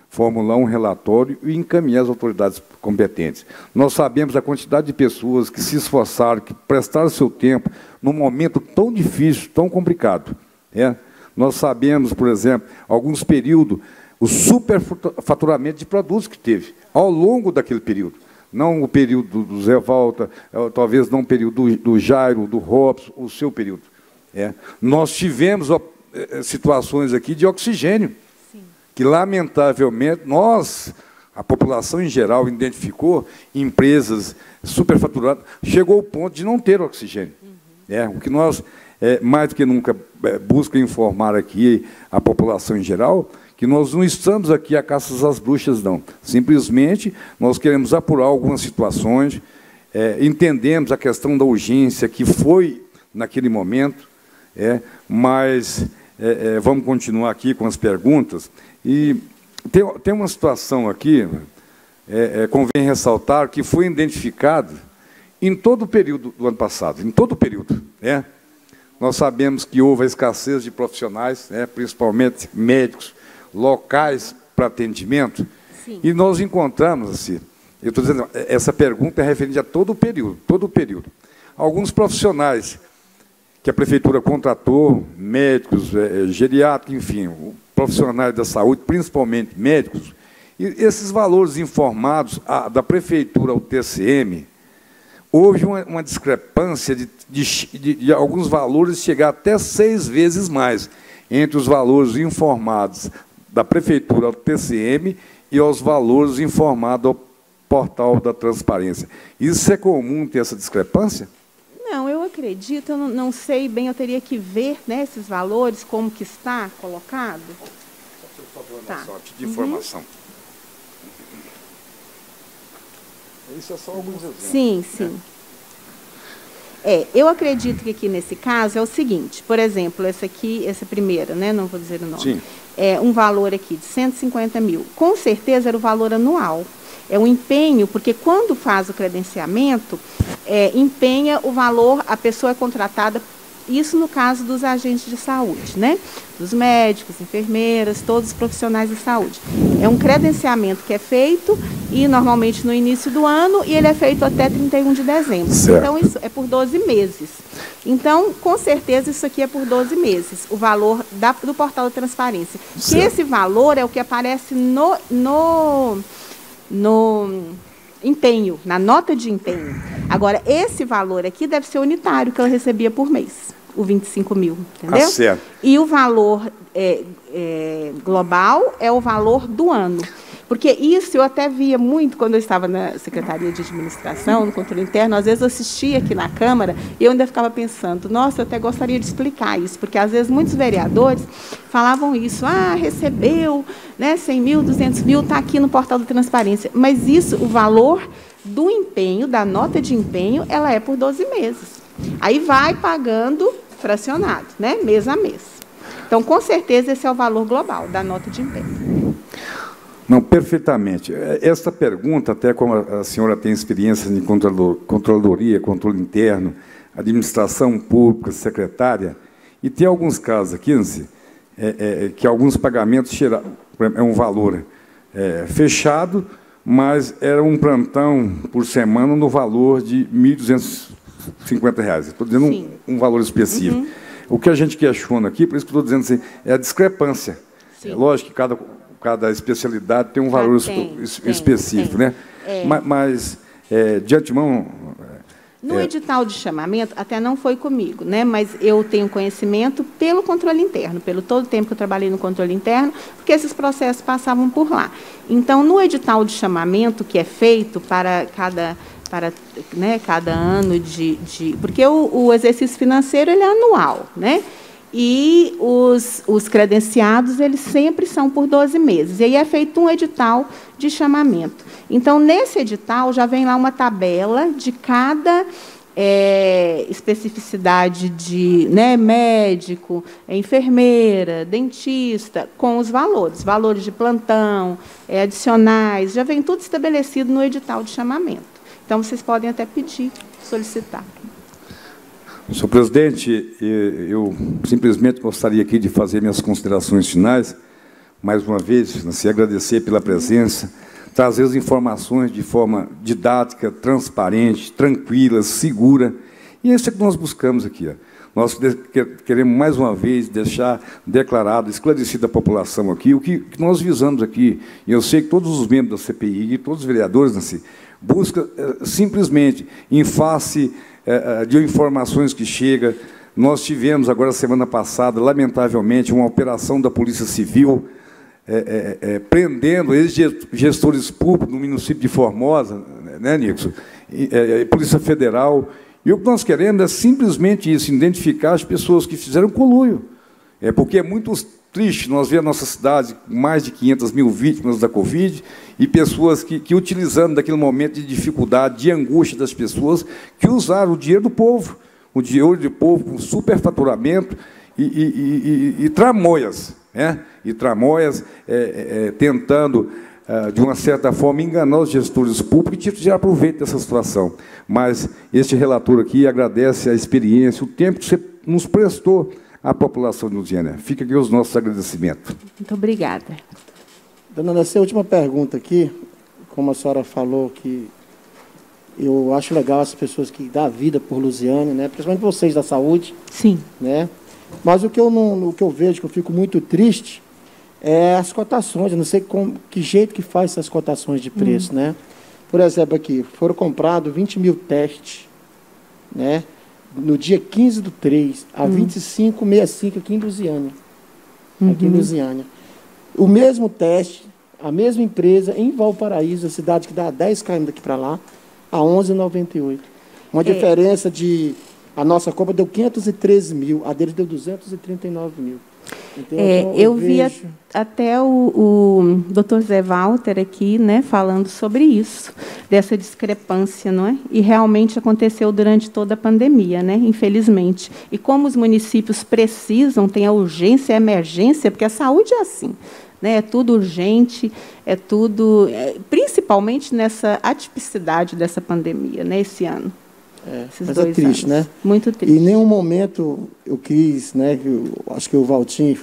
formular um relatório e encaminhar às autoridades competentes. Nós sabemos a quantidade de pessoas que se esforçaram, que prestaram seu tempo num momento tão difícil, tão complicado. Nós sabemos, por exemplo, alguns períodos, o superfaturamento de produtos que teve ao longo daquele período. Não o período do Zé Volta, talvez não o período do Jairo, do Robson, o seu período. Nós tivemos situações aqui de oxigênio, que, lamentavelmente, a população em geral, identificou empresas superfaturadas, chegou ao ponto de não ter oxigênio. O que nós, mais do que nunca, busca informar aqui a população em geral, que nós não estamos aqui a caças às bruxas, não. Simplesmente, nós queremos apurar algumas situações, entendemos a questão da urgência que foi naquele momento, mas vamos continuar aqui com as perguntas. E tem uma situação aqui, convém ressaltar, que foi identificado em todo o período do ano passado, em todo o período. Nós sabemos que houve a escassez de profissionais, né, principalmente médicos, locais para atendimento. Sim. E nós encontramos, assim, eu estou dizendo, essa pergunta é referente a todo o período. Alguns profissionais que a prefeitura contratou, médicos, geriatras, enfim, profissionais da saúde, principalmente médicos, e esses valores informados da prefeitura ao TCM, houve uma discrepância de alguns valores chegar até 6 vezes mais entre os valores informados da prefeitura ao TCM e aos valores informados ao portal da transparência. Isso é comum ter essa discrepância? Não, eu acredito, eu não sei bem, eu teria que ver, né, esses valores, como que está colocado. Tá. De informação. Isso é só alguns exemplos. Sim, sim. Eu acredito que aqui nesse caso é o seguinte, por exemplo, essa primeira, né, não vou dizer o nome, Sim. É um valor aqui de 150 mil. Com certeza era o valor anual. É um empenho, porque quando faz o credenciamento, empenha o valor, a pessoa é contratada, isso no caso dos agentes de saúde, né? Dos médicos, enfermeiras, todos os profissionais de saúde. É um credenciamento que é feito, e normalmente no início do ano, e ele é feito até 31 de dezembro. Certo. Então, isso é por 12 meses. Então, com certeza, isso aqui é por 12 meses, o valor do portal da transparência. Certo. Que esse valor é o que aparece no empenho, na nota de empenho. Agora, esse valor aqui deve ser unitário, que ela recebia por mês, o 25 mil, entendeu? Ah, certo. E o valor global é o valor do ano. Porque isso eu até via muito quando eu estava na Secretaria de Administração, no controle interno, às vezes eu assistia aqui na Câmara e eu ainda ficava pensando, nossa, eu até gostaria de explicar isso, porque às vezes muitos vereadores falavam isso, recebeu, né, 100 mil, 200 mil, está aqui no portal da transparência. Mas isso, o valor do empenho, da nota de empenho, ela é por 12 meses. Aí vai pagando fracionado, né, mês a mês. Então, com certeza, esse é o valor global da nota de empenho. Não, perfeitamente. Esta pergunta, até como a senhora tem experiência em controladoria, controle interno, administração pública, secretária, e tem alguns casos aqui, que alguns pagamentos é um valor fechado, mas era um plantão por semana no valor de R$ 1.250. Estou dizendo um valor específico. Uhum. O que a gente questiona aqui, por isso que estou dizendo assim, é a discrepância. Sim. É lógico que cada especialidade tem um valor específico, né? Mas de antemão... No edital de chamamento, até não foi comigo, né? Mas eu tenho conhecimento pelo controle interno, pelo todo o tempo que eu trabalhei no controle interno, porque esses processos passavam por lá. Então, no edital de chamamento que é feito para cada ano porque o exercício financeiro ele é anual, né? E os credenciados, eles sempre são por 12 meses. E aí é feito um edital de chamamento. Então, nesse edital, já vem lá uma tabela de cada especificidade de médico, enfermeira, dentista, com os valores de plantão, adicionais, já vem tudo estabelecido no edital de chamamento. Então, vocês podem até pedir, solicitar. Senhor presidente, eu simplesmente gostaria aqui de fazer minhas considerações finais, mais uma vez, agradecer pela presença, trazer as informações de forma didática, transparente, tranquila, segura, e é isso que nós buscamos aqui. Nós queremos, mais uma vez, deixar declarado, esclarecido à população aqui, o que nós visamos aqui, e eu sei que todos os membros da CPI e todos os vereadores buscam simplesmente, em face de informações que chegam. Nós tivemos, agora, semana passada, lamentavelmente, uma operação da Polícia Civil prendendo ex-gestores públicos no município de Formosa, né, Nixon? Polícia Federal. E o que nós queremos é simplesmente isso, identificar as pessoas que fizeram conluio. Porque é muito triste nós ver a nossa cidade com mais de 500 mil vítimas da Covid e pessoas que utilizando daquele momento de dificuldade, de angústia das pessoas, que usaram o dinheiro do povo, com superfaturamento e tramóias, né? Tentando de uma certa forma, enganar os gestores públicos e tirar proveito dessa situação. Mas este relator aqui agradece a experiência, o tempo que você nos prestou à população de Lusiânia. Fica aqui os nossos agradecimentos. Muito obrigada. Dona Ana, essa última pergunta aqui, como a senhora falou, que eu acho legal as pessoas que dão a vida por Lusiânia, né? Principalmente vocês da saúde. Sim. Né? Mas o que eu vejo, que eu fico muito triste, é as cotações. Eu não sei que jeito que faz essas cotações de preço, né? Por exemplo, aqui, foram comprados 20 mil testes, né? No dia 15/3, a 25,65 aqui em Lusiânia. Aqui em Lusiânia. O mesmo teste, a mesma empresa, em Valparaíso, a cidade que dá 10 km daqui para lá, a 11,98. Uma diferença de... A nossa compra deu 513 mil, a deles deu 239 mil. Então, eu vi até o Dr. Zé Walter aqui, né, falando sobre isso, dessa discrepância, não é? E realmente aconteceu durante toda a pandemia, né, infelizmente. E como os municípios precisam, tem a urgência e a emergência, porque a saúde é assim, né, é tudo urgente, é tudo... principalmente nessa atipicidade dessa pandemia, né, esse ano. Mas é triste, né? Muito triste. E em nenhum momento eu quis, né? Acho que o Valtinho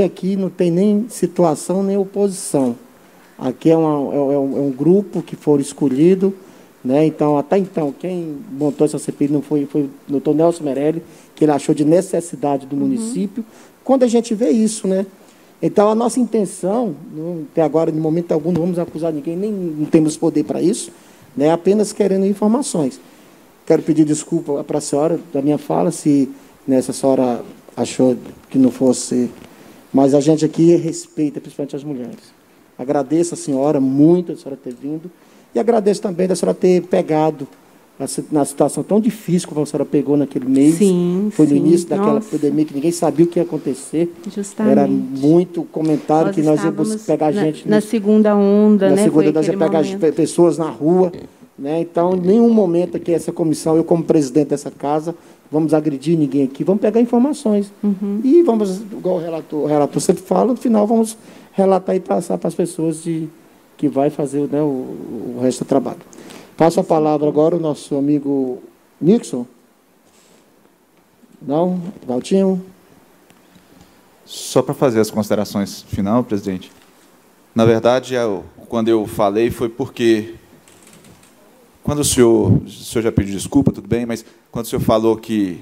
aqui não tem nem situação nem oposição. Aqui é um grupo que foram escolhido, né? Então, até então, quem montou essa CPI não foi o doutor Nelson Meirelles, que ele achou de necessidade do município. Quando a gente vê isso, né? Então, a nossa intenção, até agora, de momento algum, não vamos acusar ninguém, nem não temos poder para isso, né? Apenas querendo informações. Quero pedir desculpa para a senhora da minha fala, se a senhora achou que não fosse... Mas a gente aqui respeita, principalmente as mulheres. Agradeço a senhora muito, a senhora ter vindo, e agradeço também da senhora ter pegado na situação tão difícil como a senhora pegou naquele mês. Sim, foi no início daquela nossa. pandemia que ninguém sabia o que ia acontecer. Justamente. Era muito comentário que nós íamos pegar gente... Na segunda onda, né? Na segunda onda, nós íamos pegar pessoas na rua... Né? Então, em nenhum momento aqui essa comissão, eu como presidente dessa casa, vamos agredir ninguém aqui, vamos pegar informações. E vamos, igual o relator sempre fala, no final vamos relatar e passar para as pessoas que vai fazer, né, o resto do trabalho. Passo a palavra agora ao nosso amigo Nixon. Não? Valtinho? Só para fazer as considerações final, presidente. Na verdade, quando eu falei foi porque... Quando o senhor já pediu desculpa, tudo bem, mas quando o senhor falou que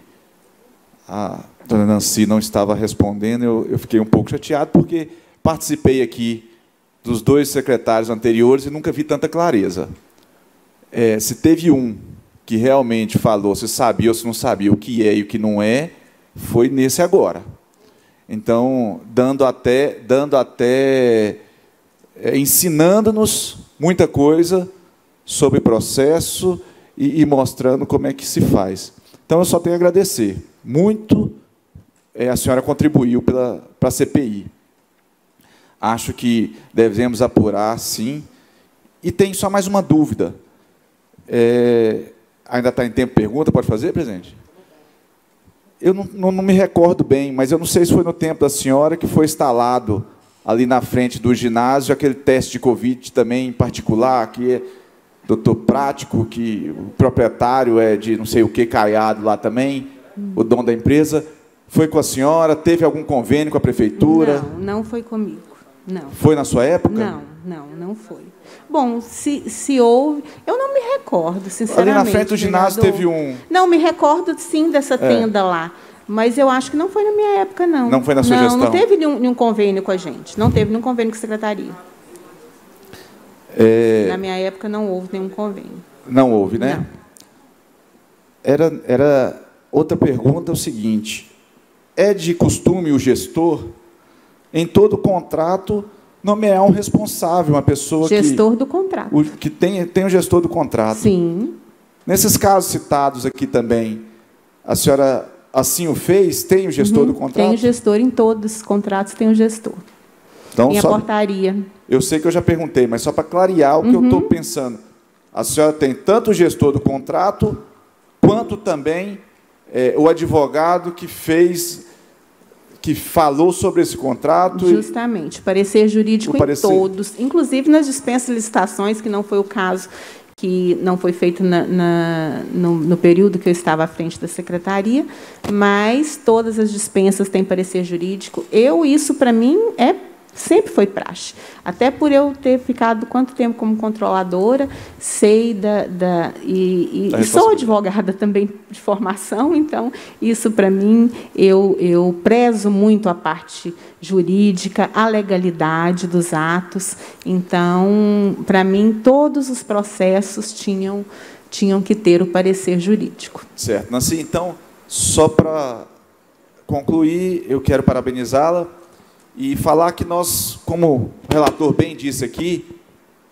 a dona Nancy não estava respondendo, eu fiquei um pouco chateado, porque participei aqui dos 2 secretários anteriores e nunca vi tanta clareza. Se teve um que realmente falou se sabia ou se não sabia o que é e o que não é, foi nesse agora. Então, ensinando-nos muita coisa sobre processo e mostrando como é que se faz. Então, eu só tenho a agradecer. Muito a senhora contribuiu para a CPI. Acho que devemos apurar, sim. E tem só mais uma dúvida. Ainda está em tempo de pergunta? Pode fazer, presidente? Eu não me recordo bem, mas eu não sei se foi no tempo da senhora que foi instalado ali na frente do ginásio aquele teste de Covid também em particular, que é doutor Prático, que o proprietário é de não sei o que, Caiado lá também, o dono da empresa. Foi com a senhora? Teve algum convênio com a prefeitura? Não foi comigo. Não. Foi na sua época? Não foi. Bom, se houve... Eu não me recordo, sinceramente. Ali na frente do ginásio teve um... Não, me recordo, sim, dessa tenda lá. Mas eu acho que não foi na minha época, não. Não foi na sua gestão? Não teve nenhum convênio com a gente. Não teve nenhum convênio com a secretaria. Na minha época não houve nenhum convênio. Não houve, né? Não. Era outra pergunta, é o seguinte: é de costume o gestor, em todo contrato, nomear um responsável, uma pessoa gestor do contrato. Que tem o gestor do contrato. Sim. Nesses casos citados aqui também, a senhora assim o fez? Tem o gestor do contrato? Tem o gestor, em todos os contratos tem o gestor. Então, a portaria. Eu sei que eu já perguntei, mas só para clarear o que eu estou pensando. A senhora tem tanto o gestor do contrato, quanto também o advogado que fez que falou sobre esse contrato? Justamente, parecer jurídico em todos, inclusive nas dispensas e licitações, que não foi o caso, que não foi feito no período que eu estava à frente da secretaria, mas todas as dispensas têm parecer jurídico. Isso, para mim, sempre foi praxe. Até por eu ter ficado quanto tempo como controladora, sei e sou advogada também de formação, então, isso, para mim, eu prezo muito a parte jurídica, a legalidade dos atos. Então, para mim, todos os processos tinham que ter o parecer jurídico. Certo. Nancy, então, só para concluir, eu quero parabenizá-la e falar que nós, como o relator bem disse aqui,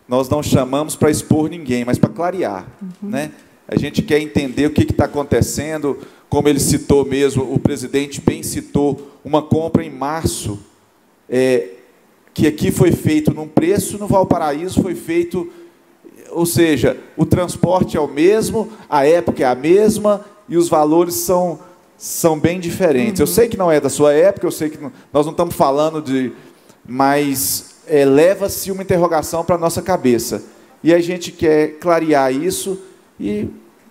nós não chamamos para expor ninguém, mas para clarear. Né? A gente quer entender o que está acontecendo, como ele citou mesmo, o presidente bem citou, uma compra em março, que aqui foi feito num preço, no Valparaíso foi feito, ou seja, o transporte é o mesmo, a época é a mesma, e os valores são bem diferentes. Eu sei que não é da sua época, eu sei que nós não estamos falando de... Mas leva-se uma interrogação para a nossa cabeça. E a gente quer clarear isso e,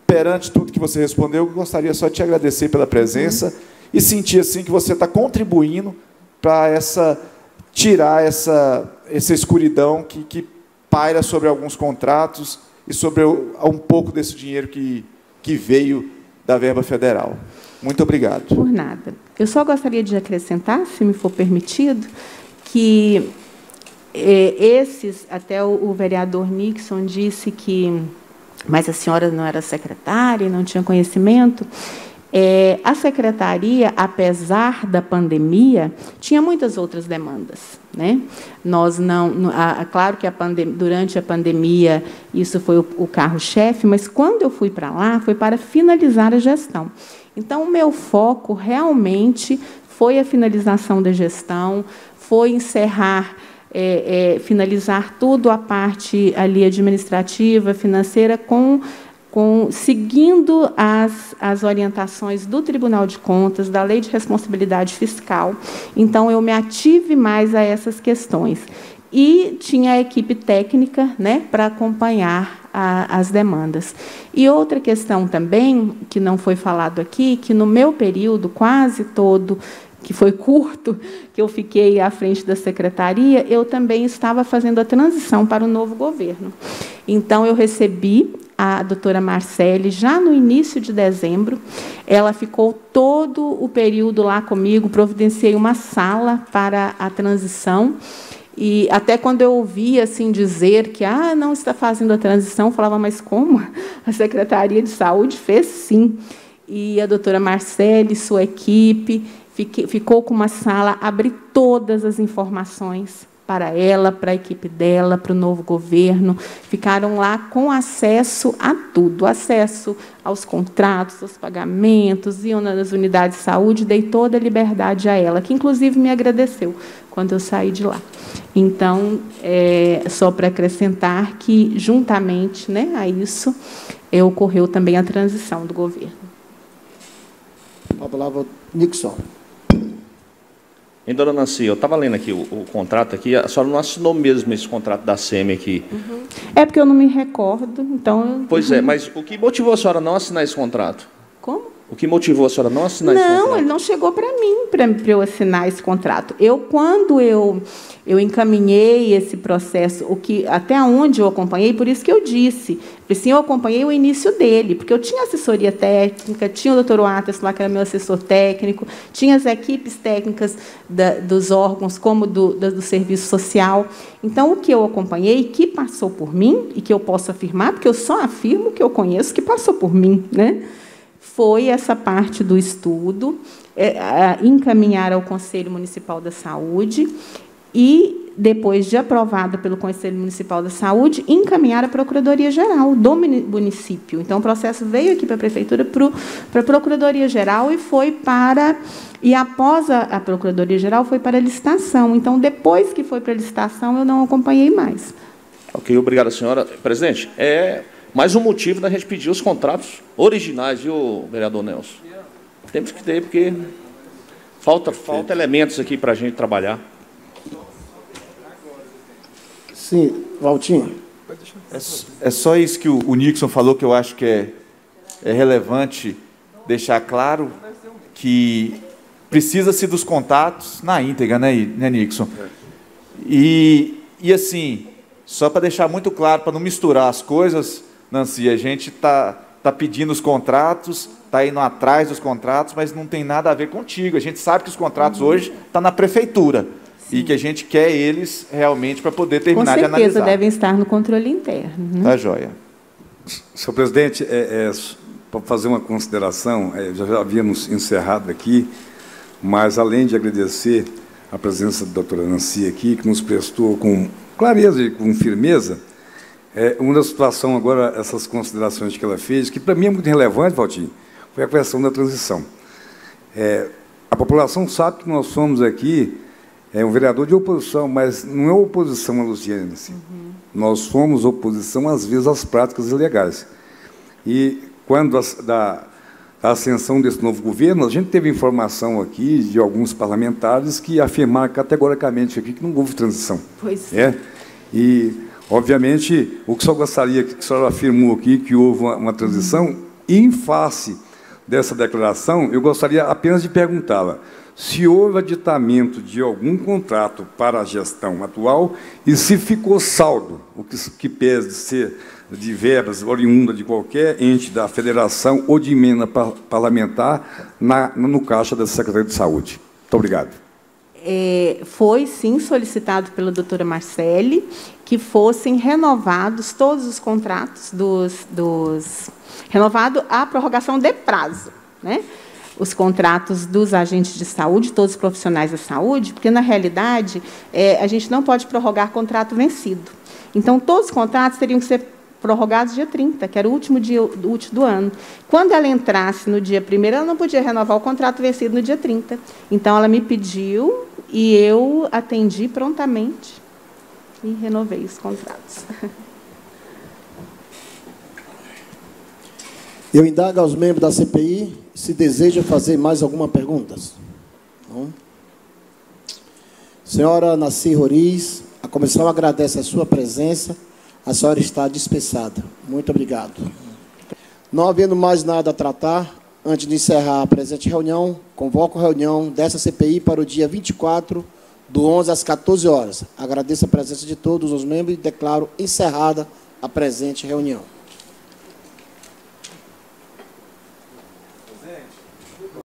perante tudo que você respondeu, eu gostaria só de te agradecer pela presença e sentir assim que você está contribuindo para tirar essa escuridão que paira sobre alguns contratos e sobre um pouco desse dinheiro que veio da verba federal. Muito obrigado. Por nada. Eu só gostaria de acrescentar, se me for permitido, que até o vereador Nixon disse que, mas a senhora não era secretária e não tinha conhecimento. A secretaria, apesar da pandemia, tinha muitas outras demandas, né? Nós claro que durante a pandemia isso foi o carro-chefe, mas quando eu fui para lá foi para finalizar a gestão. Então, o meu foco realmente foi a finalização da gestão, foi encerrar, finalizar tudo a parte ali administrativa, financeira, seguindo as orientações do Tribunal de Contas, da Lei de Responsabilidade Fiscal. Então, eu me ative mais a essas questões. E tinha a equipe técnica, né, para acompanhar as demandas. E outra questão também, que não foi falado aqui, que no meu período quase todo, que foi curto, que eu fiquei à frente da secretaria, eu também estava fazendo a transição para o novo governo. Então, eu recebi a doutora Marcele já no início de dezembro. Ela ficou todo o período lá comigo, providenciei uma sala para a transição. E até quando eu ouvia assim, dizer que não está fazendo a transição, eu falava, mas como? A Secretaria de Saúde fez sim. E a doutora Marcele, sua equipe, ficou com uma sala, abri todas as informações para ela, para a equipe dela, para o novo governo. Ficaram lá com acesso a tudo, acesso aos contratos, aos pagamentos, iam nas unidades de saúde, dei toda a liberdade a ela, que, inclusive, me agradeceu quando eu saí de lá. Então, só para acrescentar que, juntamente, né, a isso, ocorreu também a transição do governo. A palavra, Nixon. Hein, dona Nancy, eu estava lendo aqui o contrato aqui, a senhora não assinou mesmo esse contrato da SEMI aqui. É porque eu não me recordo, então... Pois é, mas o que motivou a senhora a não assinar esse contrato? Como? O que motivou a senhora a não assinar esse contrato? Não, ele não chegou para mim, para eu assinar esse contrato. Quando eu encaminhei esse processo, até onde eu acompanhei, por isso que eu disse, assim, eu acompanhei o início dele, porque eu tinha assessoria técnica, tinha o doutor Waters lá, que era meu assessor técnico, tinha as equipes técnicas dos órgãos, como do serviço social. Então, o que eu acompanhei, que passou por mim, e que eu posso afirmar, porque eu só afirmo que eu conheço que passou por mim, né? Foi essa parte do estudo, encaminhar ao Conselho Municipal da Saúde e, depois de aprovada pelo Conselho Municipal da Saúde, encaminhar à Procuradoria-Geral do município. Então, o processo veio aqui para a Prefeitura, para a Procuradoria-Geral e após a Procuradoria-Geral, foi para a licitação. Então, depois que foi para a licitação, eu não acompanhei mais. Ok, obrigado, senhora. Presidente, mais um motivo da gente pedir os contratos originais, viu, vereador Nelson? Temos que ter, porque Falta elementos aqui para a gente trabalhar. Sim, Valtinho. É só isso que o Nixon falou, que eu acho que é relevante deixar claro, que precisa-se dos contatos na íntegra, né, Nixon? E assim, só para deixar muito claro, para não misturar as coisas, Nancy, a gente está pedindo os contratos, está indo atrás dos contratos, mas não tem nada a ver contigo. A gente sabe que os contratos hoje estão na prefeitura. Sim. E que a gente quer eles realmente para poder terminar de analisar. Com certeza devem estar no controle interno. Né? Tá joia. Senhor presidente, para fazer uma consideração, já havíamos encerrado aqui, mas além de agradecer a presença da doutora Nancy aqui, que nos prestou com clareza e com firmeza, uma das situações agora, essas considerações que ela fez, que para mim é muito relevante, Valtinho, foi a questão da transição. A população sabe que nós somos aqui um vereador de oposição, mas não é oposição à Luziânia. Assim. Nós somos oposição, às vezes, às práticas ilegais. E, quando da ascensão desse novo governo, a gente teve informação aqui de alguns parlamentares que afirmaram categoricamente aqui que não houve transição. Pois é. E, obviamente, o que só gostaria que a senhora afirmou aqui, que houve uma transição, e, em face dessa declaração, eu gostaria apenas de perguntá-la se houve aditamento de algum contrato para a gestão atual e se ficou saldo, o que pese de ser de verbas oriunda de qualquer ente da federação ou de emenda parlamentar no caixa da Secretaria de Saúde. Muito obrigado. Foi, sim, solicitado pela doutora Marcele que fossem renovados todos os contratos renovado a prorrogação de prazo, né? Os contratos dos agentes de saúde, todos os profissionais da saúde, porque, na realidade, a gente não pode prorrogar contrato vencido. Então, todos os contratos teriam que ser prorrogados dia 30, que era o último dia útil do ano. Quando ela entrasse no dia 1º, ela não podia renovar o contrato vencido no dia 30. Então, ela me pediu e eu atendi prontamente e renovei os contratos. Eu indago aos membros da CPI se deseja fazer mais alguma pergunta. Não? Senhora Nancy Roriz, a comissão agradece a sua presença. A senhora está dispensada. Muito obrigado. Não havendo mais nada a tratar, antes de encerrar a presente reunião, convoco a reunião dessa CPI para o dia 24, do 11 às 14 horas. Agradeço a presença de todos os membros e declaro encerrada a presente reunião.